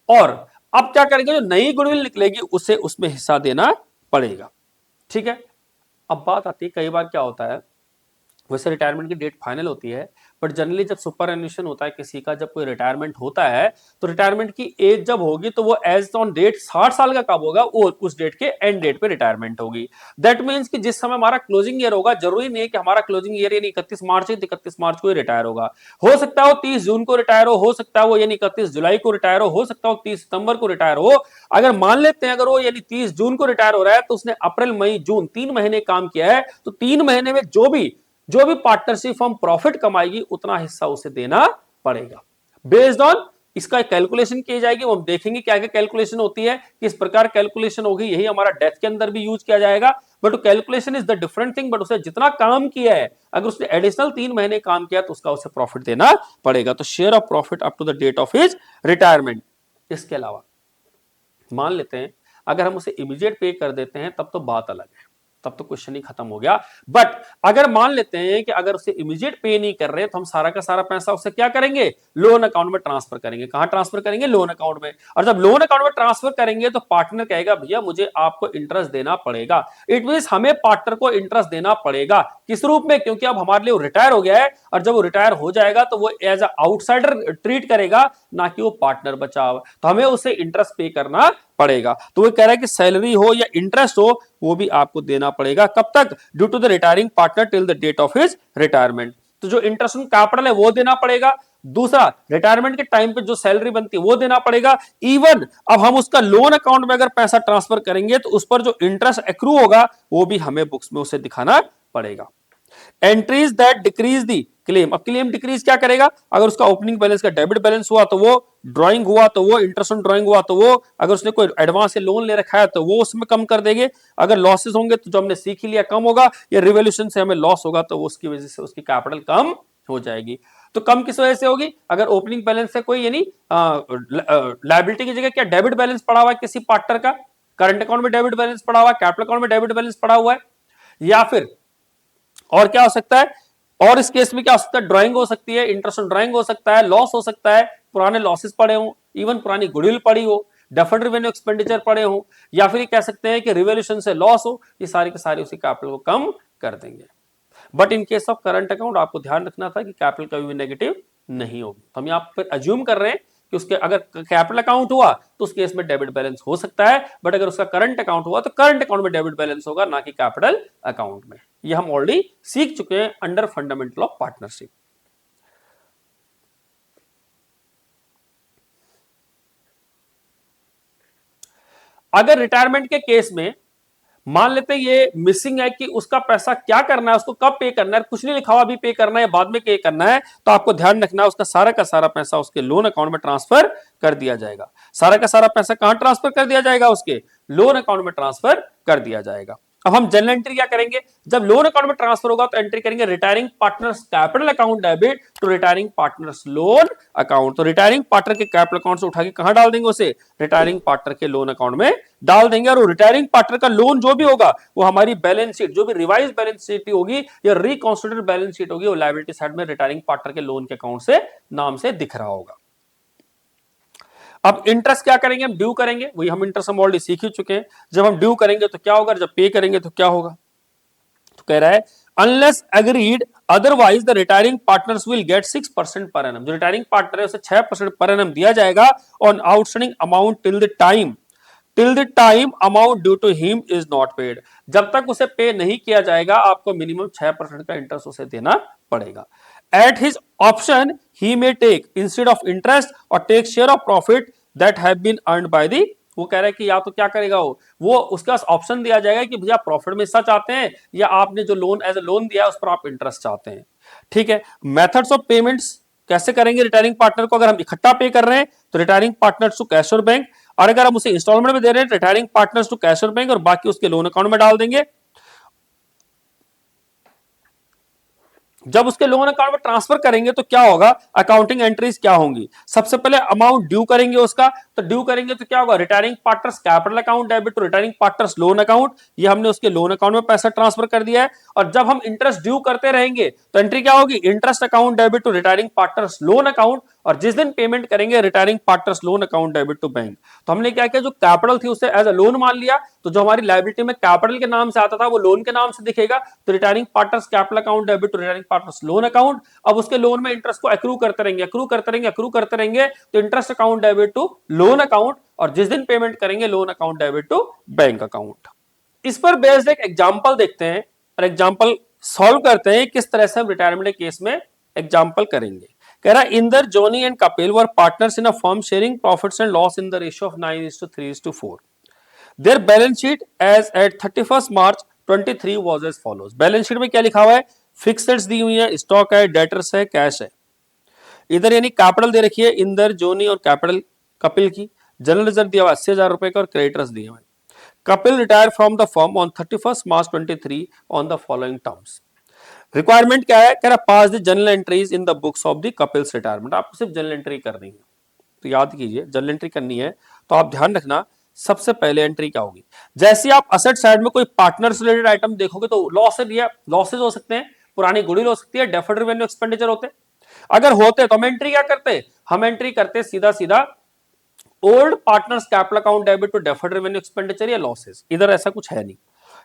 और अब क्या करेंगे, जो नई गुडविल निकलेगी उसे उसमें हिस्सा देना पड़ेगा। ठीक है। अब बात आती है, कई बार क्या होता है वैसे रिटायरमेंट की डेट फाइनल होती है, बट जनरली जब सुपर एन्युएशन होता है किसी का, जब कोई रिटायरमेंट होता है, तो रिटायरमेंट की एज जब होगी तो वो एज ऑन डेट 60 साल का कब होगा, वो उस डेट के एंड डेट पे रिटायरमेंट होगी। दैट मीन्स कि जिस समय हमारा क्लोजिंग ईयर होगा, जरूरी नहीं है कि हमारा क्लोजिंग ईयर यानी 31 मार्च है, 31 मार्च को ही रिटायर होगा। हो सकता है वो 30 जून को रिटायर हो सकता है वो यानी 31 जुलाई को रिटायर हो सकता है वो 30 सितंबर को रिटायर हो। अगर मान लेते हैं अगर वो यानी 30 जून को रिटायर हो रहा है, तो उसने अप्रैल मई जून 3 महीने काम किया है, तो 3 महीने में जो भी पार्टनरशिप फर्म प्रॉफिट कमाएगी उतना हिस्सा उसे देना पड़ेगा। बेस्ड ऑन इसका कैलकुलेशन की जाएगी, वो हम देखेंगे क्या क्या कैलकुलेशन होती है, किस प्रकार कैलकुलेशन होगी, यही हमारा डेथ के अंदर भी यूज किया जाएगा। But calculation is the different thing, but उसे जितना काम किया है, अगर उसने एडिशनल 3 महीने काम किया तो उसका उसे प्रॉफिट देना पड़ेगा। तो share of profit up to the date of his retirement. इसके अलावा मान लेते हैं अगर हम उसे इमीडिएट पे कर देते हैं, तब तो बात अलग है, तब तो क्वेश्चन ही खत्म हो गया। बट अगर मान लेते हैं कि अगर उसे इमीडिएट पे नहीं कर रहे, तो हम सारा का सारा पैसा उसे क्या करेंगे, लोन अकाउंट में ट्रांसफर करेंगे। कहां ट्रांसफर करेंगे, लोन अकाउंट में। और जब लोन अकाउंट में ट्रांसफर करेंगे तो पार्टनर कहेगा भैया मुझे आपको इंटरेस्ट देना पड़ेगा। इट मीन हमें पार्टनर को इंटरेस्ट देना पड़ेगा, किस रूप में, क्योंकि अब हमारे लिए रिटायर हो गया है, और जब वो रिटायर हो जाएगा तो वो एज अ आउटसाइडर ट्रीट करेगा, ना कि वो पार्टनर बचा हुआ, तो हमें उसे इंटरेस्ट पे करना पड़ेगा। तो वो कह रहा है कि सैलरी हो या इंटरेस्ट हो, वो भी आपको देना पड़ेगा। कब तक, due to the retiring partner till the date of his retirement. तो जो इंटरेस्ट ऑन कैपिटल है वो देना पड़ेगा। दूसरा, रिटायरमेंट के टाइम पे जो सैलरी बनती है वो देना पड़ेगा। इवन अब हम उसका लोन अकाउंट में अगर पैसा ट्रांसफर करेंगे तो उस पर जो इंटरेस्ट एक्रू होगा वो भी हमें बुक्स में उसे दिखाना पड़ेगा। Entries that decrease the claim. अब क्लेम डिक्रीज क्या करेगा, अगर उसका ओपनिंग बैलेंस का डेबिट बैलेंस हुआ तो वो, ड्राइंग हुआ तो वो, इंटरेस्ट ऑन ड्राइंग हुआ तो वो, अगर उसने कोई एडवांस से लोन ले रखा है तो वो उसमें कम कर देंगे। अगर लॉसेस होंगे तो जो हमने सीख लिया कम होगा, या रिवोल्यूशन से हमें लॉस होगा तो उसकी वजह से उसकी कैपिटल कम हो जाएगी। तो कम किस वजह से होगी, अगर ओपनिंग बैलेंस से कोई यानी लायबिलिटी की जगह क्या डेबिट बैलेंस पड़ा हुआ है किसी पार्टनर का, करंट अकाउंट में डेबिट बैलेंस पड़ा हुआ है, कैपिटल अकाउंट में डेबिट बैलेंस पड़ा हुआ है, या फिर और क्या हो सकता है, और इस केस में क्या हो सकता है, ड्राइंग हो सकती है, इंटरेस्ट ऑन ड्राइंग हो सकता है, लॉस हो सकता है, पुराने लॉसेस पड़े हो, इवन पुरानी गुडविल पड़ी हो, डेफर्ड रेवेन्यू एक्सपेंडिचर पड़े हो, या फिर कह सकते हैं कि रिवोल्यूशन से लॉस हो, ये सारी के सारी उसी कैपिटल को कम कर देंगे। But in case of current account आपको ध्यान रखना था कि कैपिटल कभी भी नेगेटिव नहीं होगी। तो हम यहां पर अज्यूम कर रहे हैं कि उसके अगर कैपिटल अकाउंट हुआ तो उस केस में डेबिट बैलेंस हो सकता है, बट अगर उसका करंट अकाउंट हुआ तो करंट अकाउंट में डेबिट बैलेंस होगा, ना कि कैपिटल अकाउंट में। ये हम ऑलरेडी सीख चुके हैं अंडर फंडामेंटल ऑफ पार्टनरशिप। अगर रिटायरमेंट के केस में मान लेते हैं ये मिसिंग है कि उसका पैसा क्या करना है, उसको कब पे करना है, कुछ नहीं लिखा हुआ, अभी पे करना है बाद में पे करना है, तो आपको ध्यान रखना है उसका सारा का सारा पैसा उसके लोन अकाउंट में ट्रांसफर कर दिया जाएगा। सारा का सारा पैसा कहां ट्रांसफर कर दिया जाएगा, उसके लोन अकाउंट में ट्रांसफर कर दिया जाएगा। अब हम जनरल एंट्री क्या करेंगे, जब लोन अकाउंट में ट्रांसफर होगा तो एंट्री करेंगे retiring partners capital account debit to retiring partners loan account. तो रिटायरिंग पार्टनर के कैपिटल अकाउंट से उठा के कहां डाल देंगे, उसे रिटायरिंग पार्टनर के लोन अकाउंट में डाल देंगे। और रिटायरिंग पार्टनर का लोन जो भी होगा वो हमारी बैलेंस शीट, जो भी रिवाइज बैलेंस शीट होगी या रिकॉन्स्टिट्यूटेड बैलेंस शीट होगी, वो लायबिलिटी साइड में रिटायरिंग पार्टनर के लोन के अकाउंट से नाम से दिख रहा होगा। अब इंटरेस्ट क्या करेंगे, हम ड्यू करेंगे, वही हम इंटरेस्ट हम ऑलरेडी सीख ही चुके हैं। जब हम ड्यू करेंगे तो क्या होगा, जब पे करेंगे तो क्या होगा, तो कह रहा है unless agreed otherwise the retiring partners will get 6% per annum. जो रिटायरिंग पार्टनर है उसे 6% पर एनम दिया जाएगा on outstanding amount till the time amount due to him is not paid. जब तक उसे पे नहीं किया जाएगा आपको मिनिमम 6% का इंटरेस्ट उसे देना पड़ेगा। At his option he may take instead of interest और take share of profit that have been earned by the. वो कह रहा है कि या तो क्या करेगा वो उसका ऑप्शन दिया जाएगा कि भैया प्रॉफिट में हिस्सा चाहते हैं या आपने जो लोन एज ए लोन दिया है उस पर आप इंटरेस्ट चाहते हैं। ठीक है, मेथड्स ऑफ पेमेंट्स कैसे करेंगे रिटायरिंग पार्टनर को, अगर हम इकट्ठा पे कर रहे हैं तो रिटायरिंग पार्टनर्स टू कैश और बैंक, और अगर हम उसे इंस्टॉलमेंट में दे रहे हैं रिटायरिंग पार्टनर्स टू कैश और बैंक और बाकी उसके लोन अकाउंट में डाल देंगे। जब उसके लोन अकाउंट में ट्रांसफर करेंगे तो क्या होगा, अकाउंटिंग एंट्रीज क्या होंगी, सबसे पहले अमाउंट ड्यू करेंगे उसका, तो ड्यू करेंगे तो क्या होगा, retiring partners capital account debit to retiring partners loan account, ये हमने उसके लोन अकाउंट में पैसा ट्रांसफर कर दिया है। और जब हम इंटरेस्ट ड्यू करते रहेंगे तो एंट्री क्या होगी, interest account debit to retiring partners loan account, और जिस दिन पेमेंट करेंगे retiring partners loan account debit to bank. तो हमने क्या किया, जो कैपिटल थी उसे एज अ लोन मान लिया, तो जो हमारी लायबिलिटी में कैपिटल के नाम से आता था वो लोन के नाम से दिखेगा, तो retiring partners capital account debit to retiring partners loan account. अब उसके लोन में इंटरेस्ट को एक्रू करते रहेंगे, एक्रू करते रहेंगे, एक्रू करते रहेंगे, तो interest account debit to loan account, और जिस दिन पेमेंट करेंगे loan account debit to bank account. इस पर बेस्ड एक एग्जांपल देखते हैं और एग्जांपल सॉल्व करते हैं किस तरह से हम रिटायरमेंट के केस में एग्जांपल करेंगे। कह रहा है Inder, Johnny and Kapil were partners in a firm sharing profits and loss in the ratio of 9:3:4। Their balance sheet as at 31 March 23 was as follows. Balance sheet में क्या लिखा हुआ है, फिक्स्ड दी हुई है, स्टॉक है, डेटर्स है, कैश है। इधर यानी कैपिटल दे रखी है इंदर, जोनी और कैपिटल कपिल की। जनरल रिजर्व दिया हुआ 80,000 रुपए का और क्रेडिटर्स दिए हुए। Kapil retire from the firm on 31 March 23 on the following terms. Requirement क्या है, कह रहा pass the journal entries in the books of the Kapil's retirement. आपको सिर्फ जनरल एंट्री करनी है, तो याद कीजिए जनरल एंट्री करनी है, तो आप ध्यान रखना सबसे पहले एंट्री क्या होगी। जैसे आप असेट साइड में कोई पार्टनर्स रिलेटेड आइटम देखोगे तो लॉसेज हो सकते हैं, पुरानी गुडविल हो सकती है, डेफर्ड रेवेन्यू एक्सपेंडिचर होते हैं। अगर होते तो हम एंट्री क्या करते, हम एंट्री करते सीधा सीधा old partners capital account debit to deferred revenue expenditure या लॉसेस। इधर ऐसा कुछ है नहीं,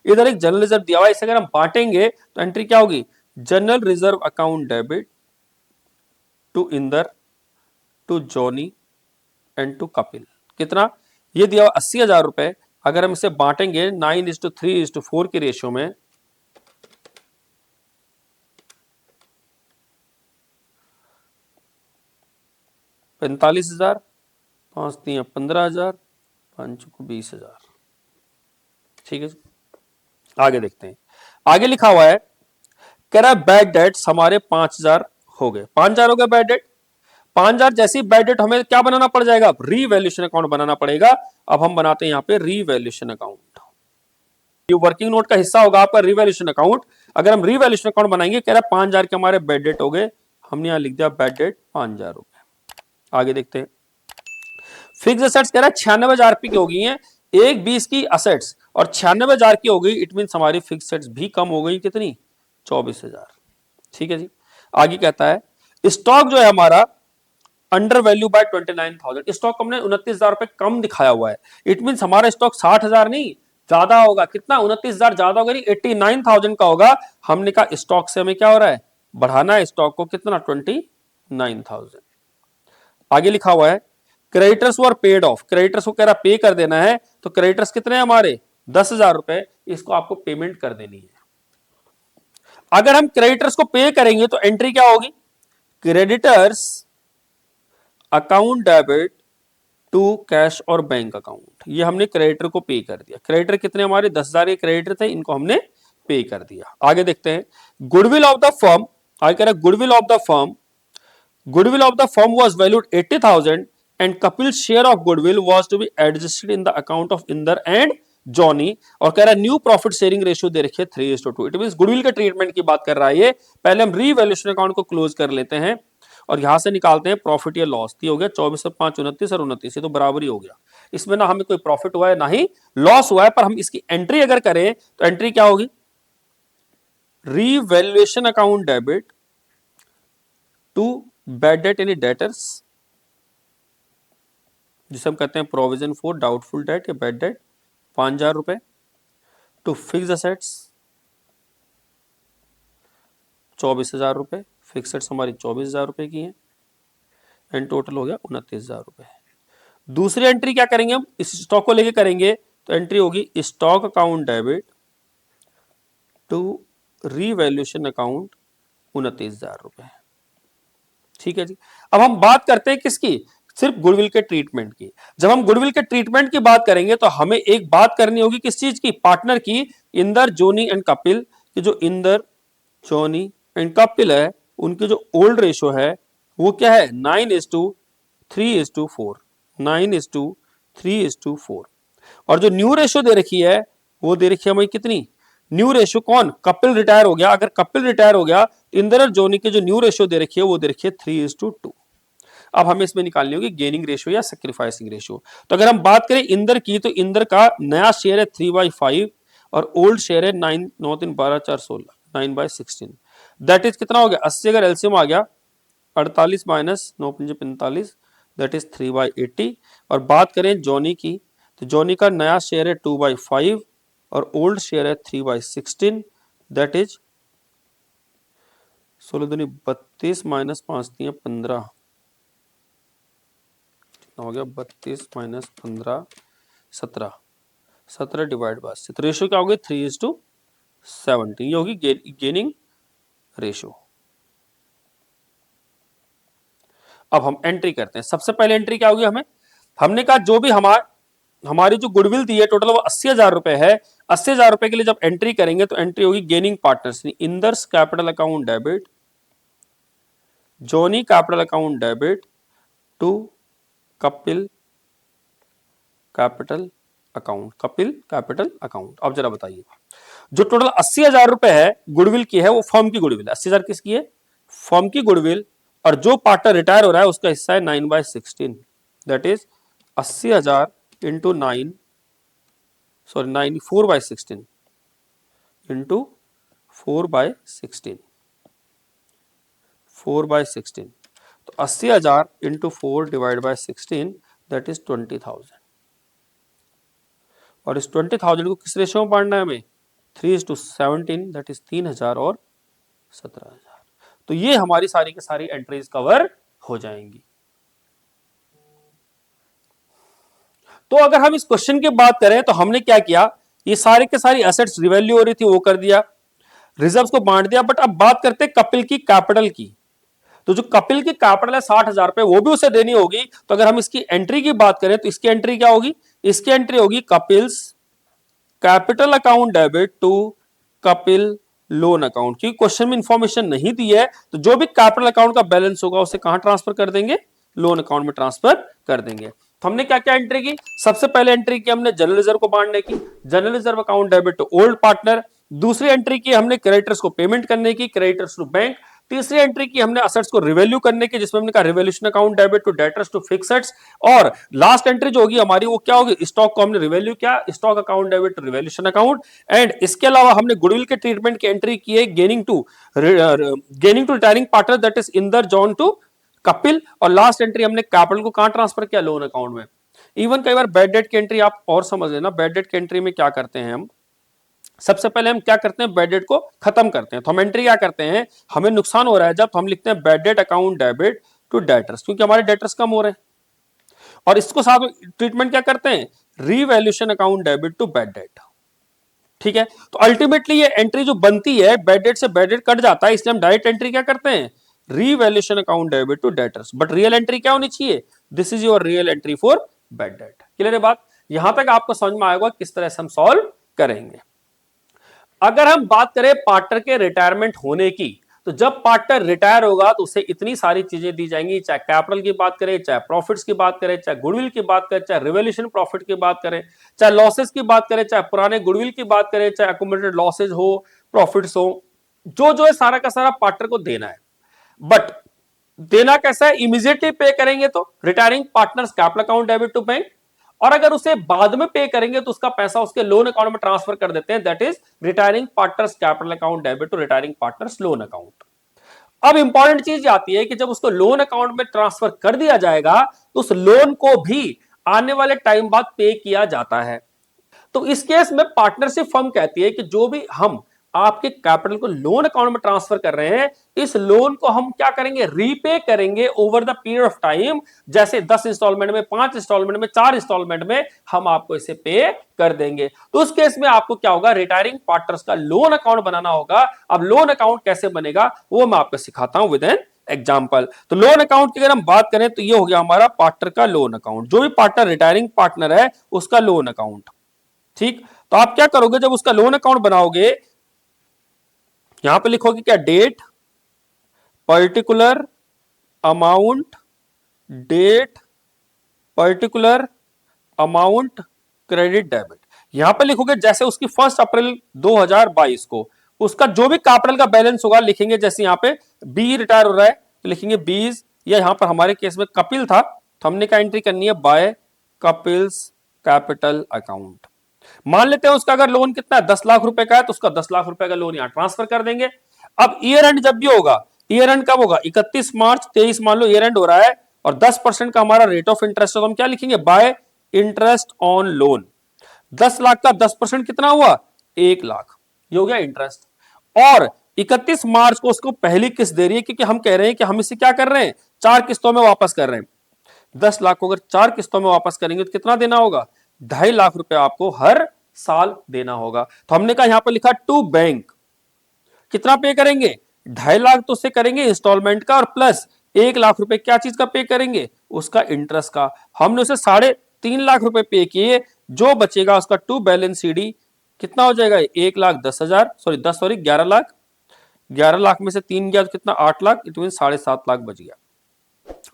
इधर एक जनरल रिजर्व दिया हुआ है, इसे अगर हम बांटेंगे तो एंट्री क्या होगी, general reserve account debit to Inder, to Johnny and to Kapil. कितना, ये दिया हुआ 80,000 रुपए। अगर हम इसे बांटेंगे 9:3:4 की रेशियो में, $45,000, 5×3 = 15,000, 5×20,000। ठीक है, आगे देखते हैं। आगे लिखा हुआ है, कह रहा है बैड डेट्स हमारे 5,000 हो गए। 5,000 हो गए बैड डेट। 5,000 जैसी बैड डेट हमें क्या बनाना पड़ जाएगा, रीवैल्यूएशन अकाउंट बनाना पड़ेगा। अब हम बनाते हैं यहां पे रीवैल्यूएशन अकाउंट। ये वर्किंग नोट का हिस्सा होगा आपका रीवैल्यूएशन अकाउंट। अगर हम रीवैल्यूएशन अकाउंट बनाएंगे, कह रहा है 5,000 के हमारे बैड डेट हो गए, हमने यहां लिख दिया बैड डेट 5,000 हो गए। आगे देखते हैं। फिक्स असेट्स कह रहा है 96,000 की हो गई है, 1/20 की असेट्स और 96,000 की हो गई, इट मीन हमारी फिक्स असेट्स भी कम हो गई, कितनी, 24,000। ठीक है जी। आगे कहता है स्टॉक जो है हमारा अंडर वैल्यू बाय 29,000, स्टॉक हमने 29,000 रुपए कम दिखाया हुआ है, इट मीन हमारा स्टॉक 60,000 नहीं ज्यादा होगा। कितना, 29,000 ज्यादा होगा, 89,000 का होगा। हमने कहा स्टॉक से हमें क्या हो रहा है, बढ़ाना है स्टॉक को, कितना, 29,000। आगे लिखा हुआ है creditors were paid of, creditors को कह रहा पे कर देना है, तो क्रेडिटर्स कितने हैं हमारे, 10,000 रुपए, इसको आपको पेमेंट कर देनी है। अगर हम क्रेडिटर्स को पे करेंगे तो एंट्री क्या होगी, creditors account debit to cash और बैंक अकाउंट। ये हमने क्रेडिटर को पे कर दिया। क्रेडिटर कितने हमारे, 10,000 के क्रेडिटर थे, इनको हमने पे कर दिया। आगे देखते हैं गुडविल ऑफ द फर्म। आगे कह रहा है goodwill of the firm, goodwill of the firm was valued 80,000 and Kapil share of goodwill was to be adjusted in the account of Inder and Johnny. और कह रहा है न्यू प्रॉफिट शेयरिंग रेशियो दे रखी है 3:2। इट मींस गुडविल के treatment की बात कर रहा है ये। पहले हम रीवैल्यूएशन अकाउंट को क्लोज कर लेते हैं और यहां से निकालते हैं प्रॉफिट या लॉस। हो गया 24 और 5 29 और 29, ये तो बराबर ही हो गया। इसमें ना हमें कोई प्रॉफिट हुआ है ना ही लॉस हुआ है, पर हम इसकी एंट्री अगर करें तो एंट्री क्या होगी, revaluation account debit to bad debt यानी डेटर्स, जिसे हम कहते हैं प्रोविजन फॉर डाउटफुल डेट या बैड डेट, 5,000 रुपए, टू फिक्स असेट्स 24,000 रुपए, फिक्स हमारी 24,000 रुपए की है, एंड टोटल हो गया 29,000 रुपए। दूसरी एंट्री क्या करेंगे हम, इस स्टॉक को लेके करेंगे, तो एंट्री होगी stock account debit to revaluation account 29,000 रुपए। ठीक है जी। अब हम बात करते हैं किसकी, सिर्फ गुडविल के ट्रीटमेंट की। जब हम गुडविल के ट्रीटमेंट की बात करेंगे तो हमें एक बात करनी होगी किस चीज की, पार्टनर की, इंदर, जोनी एंड कपिल की। जो इंदर, जोनी एंड कपिल है उनकी जो ओल्ड रेशियो है वो क्या है, 9:3:4, 9:3:4। और जो न्यू रेशियो दे रखी है वो दे रखी है हमें कितनी, न्यू रेशियो कौन, कपिल रिटायर हो गया। अगर कपिल रिटायर हो गया तो इंदर और जोनी की जो न्यू रेशियो दे रखी है वो दे रखी है 3:2। अब हमें इसमें निकालनी होगी गेनिंग रेशियो या सैक्रिफाइसिंग रेशियो। तो अगर हम बात करें इंदर की, तो इंदर का नया शेयर है 3/5 और ओल्ड शेयर है 9 9 3 12 4 16, 9/16। दैट इज कितना हो गया, 80। अगर एलसीएम आ गया 48 माइनस 9×45 दैट इज 3/80। और बात करें जॉनी की, तो जॉनी का नया शेयर है 2/5 और ओल्ड शेयर है 3/16 दैट इज 16 दूनी 32 माइनस 5 दिए 15, कितना हो गया 32 माइनस 15 17, 17 डिवाइड बाय 6, रेशियो क्या होगी 3:17, ये होगी गेनिंग रेशियो। अब हम एंट्री करते हैं। सबसे पहले एंट्री क्या होगी, हमने कहा जो भी हमारी जो गुडविल दी है टोटल वो 80,000 रुपए है। 80,000 रुपए के लिए जब एंट्री करेंगे तो एंट्री होगी gaining partners, Inder's capital account debit, Johnny capital account debit to Kapil capital account, Kapil capital account. अब जरा बताइए, जो टोटल 80,000 रुपए है गुडविल की है, वो फर्म की गुडविल, 80,000 किसकी है, फर्म की गुडविल, और जो पार्टनर रिटायर हो रहा है उसका हिस्सा है 9/16 that is 80,000 into 9 sorry 4/16 into 4/16 4/16, तो 80,000 into 4 divide by 16 that is 20,000। और इस 20,000 को किस रेशियो में बांटना है हमें, 3:17 दैट इज 3,000 और 17,000। तो ये हमारी सारी की सारी एंट्रीज कवर हो जाएंगी। तो अगर हम इस क्वेश्चन की बात करें तो हमने क्या किया, ये सारे के सारी एसेट्स रिवैल्यू हो रही थी वो कर दिया, रिजर्व्स को बांट दिया। बट अब बात करते हैं कपिल की कैपिटल की। तो जो कपिल की कैपिटल है 60,000 रुपए, वो भी उसे देनी होगी। तो अगर हम इसकी एंट्री की बात करें तो इसकी एंट्री क्या होगी, इसकी एंट्री होगी Kapil's capital account debit to Kapil loan account. क्योंकि क्वेश्चन में इंफॉर्मेशन नहीं दी है, तो जो भी कैपिटल अकाउंट का बैलेंस होगा उसे कहां ट्रांसफर कर देंगे, लोन अकाउंट में ट्रांसफर कर देंगे। तो हमने क्या क्या एंट्री की, सबसे पहले एंट्री की हमने जनरल रिजर्व को बांटने की, general reserve account debit to old partner. दूसरी एंट्री की हमने क्रेडिटर्स को पेमेंट करने की, क्रेडिटर्स टू बैंक। तीसरी एंट्री की हमने असेट्स को रिवैल्यू करने की, जिसमें हमने कहा revaluation account debit to debtors to fixed. और लास्ट एंट्री जो होगी हमारी वो क्या होगी, स्टॉक को हमने रिवैल्यू किया, stock account debit to revaluation account. And इसके अलावा हमने गुडविल के ट्रीटमेंट की एंट्री की है gaining to retiring partner that is Inder John to Kapil. और लास्ट एंट्री हमने कैपिटल को कहां ट्रांसफर किया, लोन अकाउंट में। इवन कई बार बैड डेट की एंट्री आप और समझ लेना, बैड डेट की एंट्री में क्या करते हैं हम, सबसे पहले हम क्या करते हैं, बैड डेट को खत्म करते हैं। तो हम एंट्री क्या करते हैं, हमें नुकसान हो रहा है जब हम लिखते हैं bad debt account debit to debtors, क्योंकि हमारे डेटर्स कम हो रहे हैं। और इसको साथ ट्रीटमेंट क्या करते हैं, revaluation account debit to bad debt. ठीक है, तो अल्टीमेटली ये एंट्री जो बनती है बैड डेट से बैड डेट कट जाता है, इसलिए हम डायरेक्ट एंट्री क्या करते हैं, revaluation account debit to debtors. But real entry क्या होनी चाहिए, this is your real entry for bad debt. Clear है बात, यहां तक आपको समझ में आएगा किस तरह से हम सॉल्व करेंगे। अगर हम बात करें पार्टनर के रिटायरमेंट होने की, तो जब पार्टनर रिटायर होगा तो उसे इतनी सारी चीजें दी जाएंगी, चाहे कैपिटल की बात करें, चाहे प्रॉफिट्स की बात करें, चाहे गुडविल की बात करें, चाहे रिवैल्यूएशन प्रॉफिट की बात करें, चाहे लॉसेस की बात करें, चाहे पुराने गुडविल की बात करें, चाहे अक्यूमुलेटेड लॉसेज हो, प्रॉफिट्स हो, जो है सारा का सारा पार्टनर को देना है। बट देना कैसा है, इमीडिएटली पे करेंगे तो retiring partners capital account debit to bank, और अगर उसे बाद में पे करेंगे तो उसका पैसा उसके लोन अकाउंट में ट्रांसफर कर देते हैं, that is retiring partners capital account debit to retiring partners loan account. अब इंपॉर्टेंट चीज आती है कि जब उसको लोन अकाउंट में ट्रांसफर कर दिया जाएगा तो उस लोन को भी आने वाले टाइम बाद पे किया जाता है। तो इस केस में पार्टनरशिप फर्म कहती है कि जो भी हम आपके कैपिटल को लोन अकाउंट में ट्रांसफर कर रहे हैं, इस लोन को हम क्या करेंगे, रीपे करेंगे over the period of time. जैसे 10 इंस्टॉलमेंट में, 5 इंस्टॉलमेंट में, 4 इंस्टॉलमेंट में हम आपको इसे पे कर देंगे। तो उस केस में आपको क्या होगा, रिटायरिंग पार्टनर्स का लोन अकाउंट बनाना होगा। अब लोन अकाउंट कैसे बनेगा वो मैं आपको सिखाता हूं विद एन एग्जाम्पल। तो लोन अकाउंट की अगर हम बात करें तो ये हो गया हमारा पार्टनर का लोन अकाउंट, जो भी पार्टनर रिटायरिंग पार्टनर है उसका लोन अकाउंट। ठीक, तो आप क्या करोगे, जब उसका लोन अकाउंट बनाओगे, यहां पे लिखोगे क्या, date, particular amount, date, particular amount, credit debit. यहां पे लिखोगे जैसे उसकी 1 अप्रैल 2022 को उसका जो भी कैपिटल का बैलेंस होगा लिखेंगे। जैसे यहां पे बी रिटायर हो रहा है तो लिखेंगे बीज, या यहां पर हमारे केस में कपिल था तो हमने क्या एंट्री करनी है, बाय कपिल्स कैपिटल अकाउंट। मान लेते हैं उसका अगर लोन कितना है, 10 लाख रुपए का है, तो उसका 10 लाख रुपए का लोन यहां ट्रांसफर कर देंगे। अब ईयर एंड जब भी होगा ईयर एंड कब होगा? 31 मार्च 23 मान लो ईयर एंड हो रहा है और 10% का हमारा रेट ऑफ इंटरेस्ट है, तो हम क्या लिखेंगे? Bye interest on loan. 10 lakh का 10% कितना हुआ? 1 लाख, ये हो गया इंटरेस्ट। और 31 मार्च को उसको पहली किस्त दे रही है, क्योंकि हम कह रहे हैं कि हम इसे क्या कर रहे हैं? 4 किस्तों में वापस कर रहे हैं। 10 लाख को अगर 4 किस्तों में वापस करेंगे तो कितना देना होगा? 2.5 लाख रुपए आपको हर साल देना होगा। तो हमने कहा यहां पर लिखा टू बैंक, कितना पे करेंगे? 2.5 लाख तो उससे करेंगे इंस्टॉलमेंट का, और प्लस 1 लाख रुपए क्या चीज का पे करेंगे? उसका इंटरेस्ट का। हमने उसे 3.5 लाख रुपए पे किए, जो बचेगा उसका टू बैलेंस सीडी कितना हो जाएगा? 1,10,000 सॉरी 11 लाख। 11 लाख में से 3 गया तो कितना? 8 लाख, इट मीन 7.5 लाख बच गया।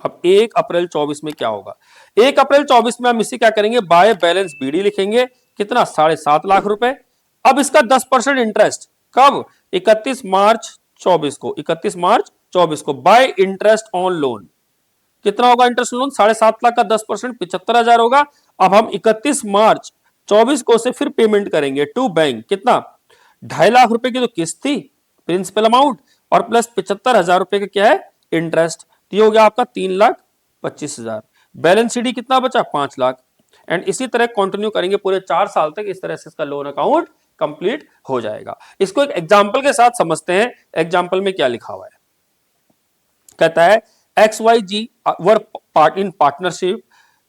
अब 1 अप्रैल 24 में क्या होगा? 1 अप्रैल 24 में हम इसे क्या करेंगे? बाय बैलेंस बीडी लिखेंगे, कितना? 7.5 लाख रुपए। अब इसका 10% इंटरेस्ट कब? 31 मार्च 24 को, 31 मार्च 24 को बाय इंटरेस्ट ऑन लोन कितना होगा? इंटरेस्ट लोन 7.5 लाख का 10% 75,000 होगा। अब हम 31 मार्च 24 को से फिर पेमेंट करेंगे टू बैंक, कितना? 2.5 लाख रुपए की तो किस्त थी, प्रिंसिपल अमाउंट, और प्लस 75,000 रुपए का क्या है? इंटरेस्ट। ये हो गया आपका 3,25,000। बैलेंस सीडी कितना बचा? 5 लाख। एंड इसी तरह कंटिन्यू करेंगे पूरे 4 साल तक, इस तरह से इसका लोन अकाउंट कंप्लीट हो जाएगा। इसको एक एग्जांपल के साथ समझते हैं। एग्जांपल में क्या लिखा हुआ है? कहता है XYG were part in partnership,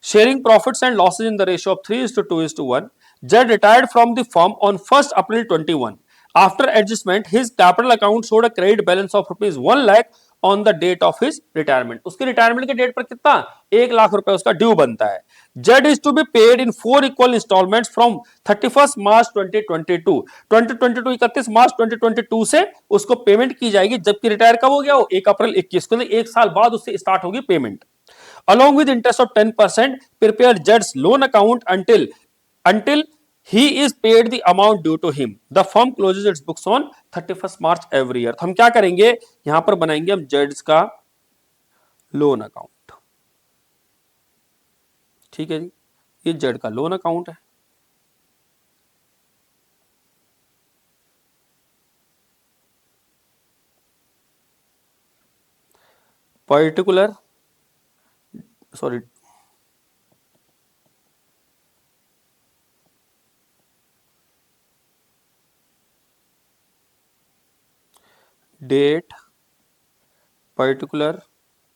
sharing profits and losses in the ratio of 3:2:1. Z retired from the firm on 1st April 21. After adjustment, his capital account showed a credit balance of rupees 1 lakh on the date of his retirement. उसके retirement के date पर कितना? 1 लाख रुपए उसका due बनता है। Z is to be paid in 4 equal installments from 31st March 2022. 31 मार्च 2022 से उसको पेमेंट की जाएगी, जबकि रिटायर कब हो गया? वो 1 अप्रैल 21 को, एक साल बाद उससे स्टार्ट होगी payment. Along with interest of 10%, prepare Z's loan account until he is paid the amount due to him. The firm closes its books on 31st March every year. तो हम क्या करेंगे? यहां पर बनाएंगे हम Z's का लोन अकाउंट। ठीक है जी, ये Z का लोन अकाउंट है। Particular sorry date, particular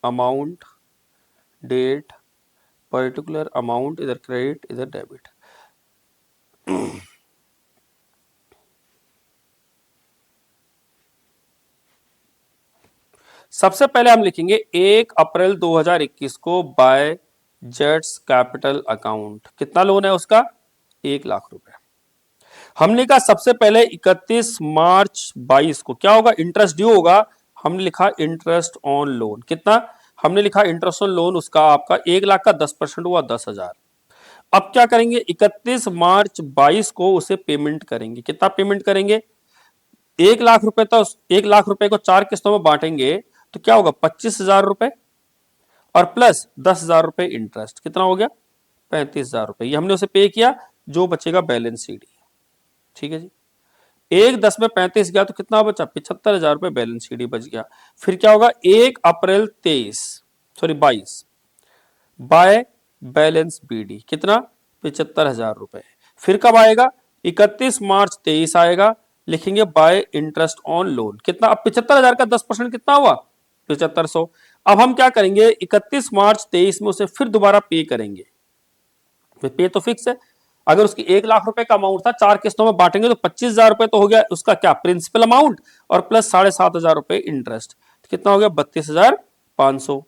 amount, date, particular amount, इधर क्रेडिट इधर डेबिट। सबसे पहले हम लिखेंगे 1 अप्रैल 2021 को बाय जेट्स कैपिटल अकाउंट, कितना लोन है उसका? 1 लाख रुपए। हमने कहा सबसे पहले 31 मार्च 22 को क्या होगा? इंटरेस्ट ड्यू होगा। हमने लिखा इंटरेस्ट ऑन लोन, कितना? हमने लिखा इंटरेस्ट ऑन लोन उसका आपका 1 लाख का 10% हुआ 10,000। अब क्या करेंगे? 31 मार्च 22 को उसे पेमेंट करेंगे, कितना पेमेंट करेंगे? 1 लाख रुपए। तो 1 लाख रुपए को 4 किस्तों में बांटेंगे तो क्या होगा? 25,000 रुपए, और प्लस 10,000 रुपए इंटरेस्ट, कितना हो गया? 35,000 रुपए। ये हमने उसे पे किया, जो बचेगा बैलेंस सीडी। ठीक है जी, 1/10 में 35 गया तो कितना बचा? 75,000 रुपए बैलेंस सीडी बच गया। फिर क्या होगा? 1 अप्रैल 22 बाय बैलेंस बीडी, कितना? 75,000 रुपए। फिर कब आएगा? 31 मार्च 23 आएगा, लिखेंगे बाय इंटरेस्ट ऑन लोन, कितना? अब 75,000 का 10% कितना हुआ? 7500। अब हम क्या करेंगे? 31 मार्च 23 में उसे फिर दोबारा पे करेंगे। पे तो फिक्स है, अगर उसकी 1 लाख रुपए का अमाउंट था, 4 किस्तों में बांटेंगे तो 25,000 रुपए तो हो गया उसका क्या? प्रिंसिपल अमाउंट, और प्लस 7,500 रुपए इंटरेस्ट, तो कितना हो गया? 32,500।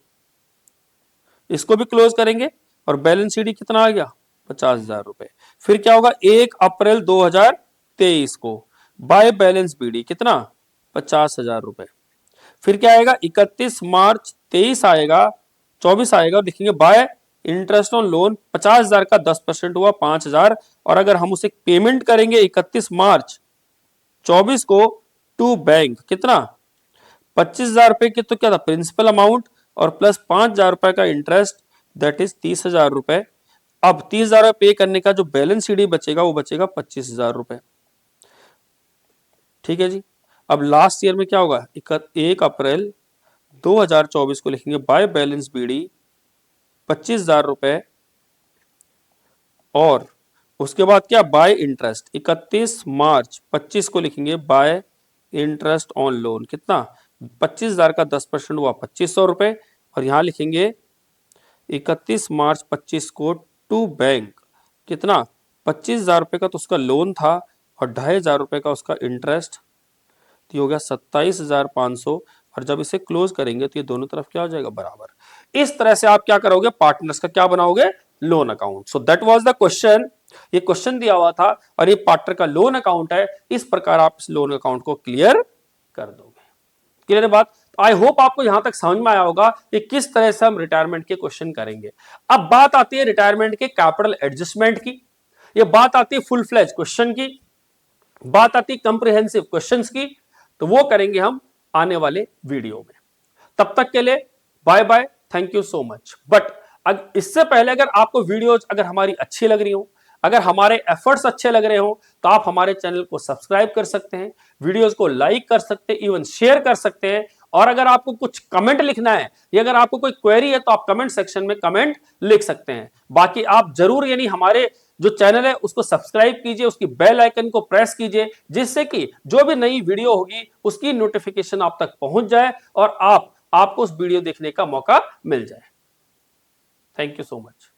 इसको भी क्लोज करेंगे और बैलेंस सीडी कितना आ गया? 50,000 रुपए। फिर क्या होगा? 1 अप्रैल 2023 को बाय बैलेंस बीडी, कितना? 50,000 रुपए। फिर क्या आएगा? 31 मार्च 23 आएगा, 24 आएगा, लिखेंगे बाय इंटरेस्ट ऑन लोन 50,000 का 10% हुआ 5,000, और अगर हम उसे पेमेंट करेंगे 31 मार्च 24 को टू बैंक, कितना? 25,000 रुपए की तो क्या था? प्रिंसिपल अमाउंट, और प्लस 5,000 रुपए का इंटरेस्ट, दैट इज 30,000 रुपए। अब 30,000 रुपए पे करने का जो बैलेंस सीडी बचेगा वो बचेगा 25,000 रुपए। ठीक है जी, अब लास्ट ईयर में क्या होगा? 1 अप्रैल 2024 को लिखेंगे बाय बैलेंस बीडी 25,000 रुपए, और उसके बाद क्या बाय इंटरेस्ट 31 मार्च 25 को लिखेंगे बाय इंटरेस्ट ऑन लोन, कितना 25,000 का 10% हुआ 2,500 रुपए, और यहां लिखेंगे 31 मार्च 25 को टू बैंक, कितना 25,000 रुपए का तो उसका लोन था और 2,500 रुपए का उसका इंटरेस्ट, तो ये हो गया 27,500, और जब इसे क्लोज करेंगे तो ये दोनों तरफ क्या हो जाएगा बराबर। इस तरह से आप क्या करोगे, पार्टनर्स का क्या बनाओगे, loan account. So that was the question, ये क्वेश्चन दिया हुआ था और ये पार्टनर का लोन अकाउंट है। इस प्रकार आप इस लोन अकाउंट को क्लियर कर दोगे। क्लियर है बात? आई होप आपको यहां तक समझ में आया होगा कि किस तरह से हम रिटायरमेंट के क्वेश्चन करेंगे। अब बात आती है रिटायरमेंट के कैपिटल एडजस्टमेंट की, ये बात आती है फुल फ्लेज क्वेश्चन की, बात आती है कंप्रिहेंसिव क्वेश्चंस की, तो वो करेंगे हम आने वाले वीडियो में। तब तक के लिए bye bye, thank you so much. But इससे पहले अगर आपको वीडियोज अगर हमारी अच्छी लग रही हो, अगर हमारे एफर्ट्स अच्छे लग रहे हो, तो आप हमारे चैनल को सब्सक्राइब कर सकते हैं, वीडियोज को लाइक कर सकते हैं, इवन शेयर कर सकते हैं। और अगर आपको कुछ कमेंट लिखना है या अगर आपको कोई क्वेरी है तो आप कमेंट सेक्शन में कमेंट लिख सकते हैं। बाकी आप जरूर यानी हमारे जो चैनल है उसको सब्सक्राइब कीजिए, उसकी बेल आइकन को प्रेस कीजिए, जिससे कि जो भी नई वीडियो होगी उसकी नोटिफिकेशन आप तक पहुंच जाए और आपको उस वीडियो देखने का मौका मिल जाए। Thank you so much.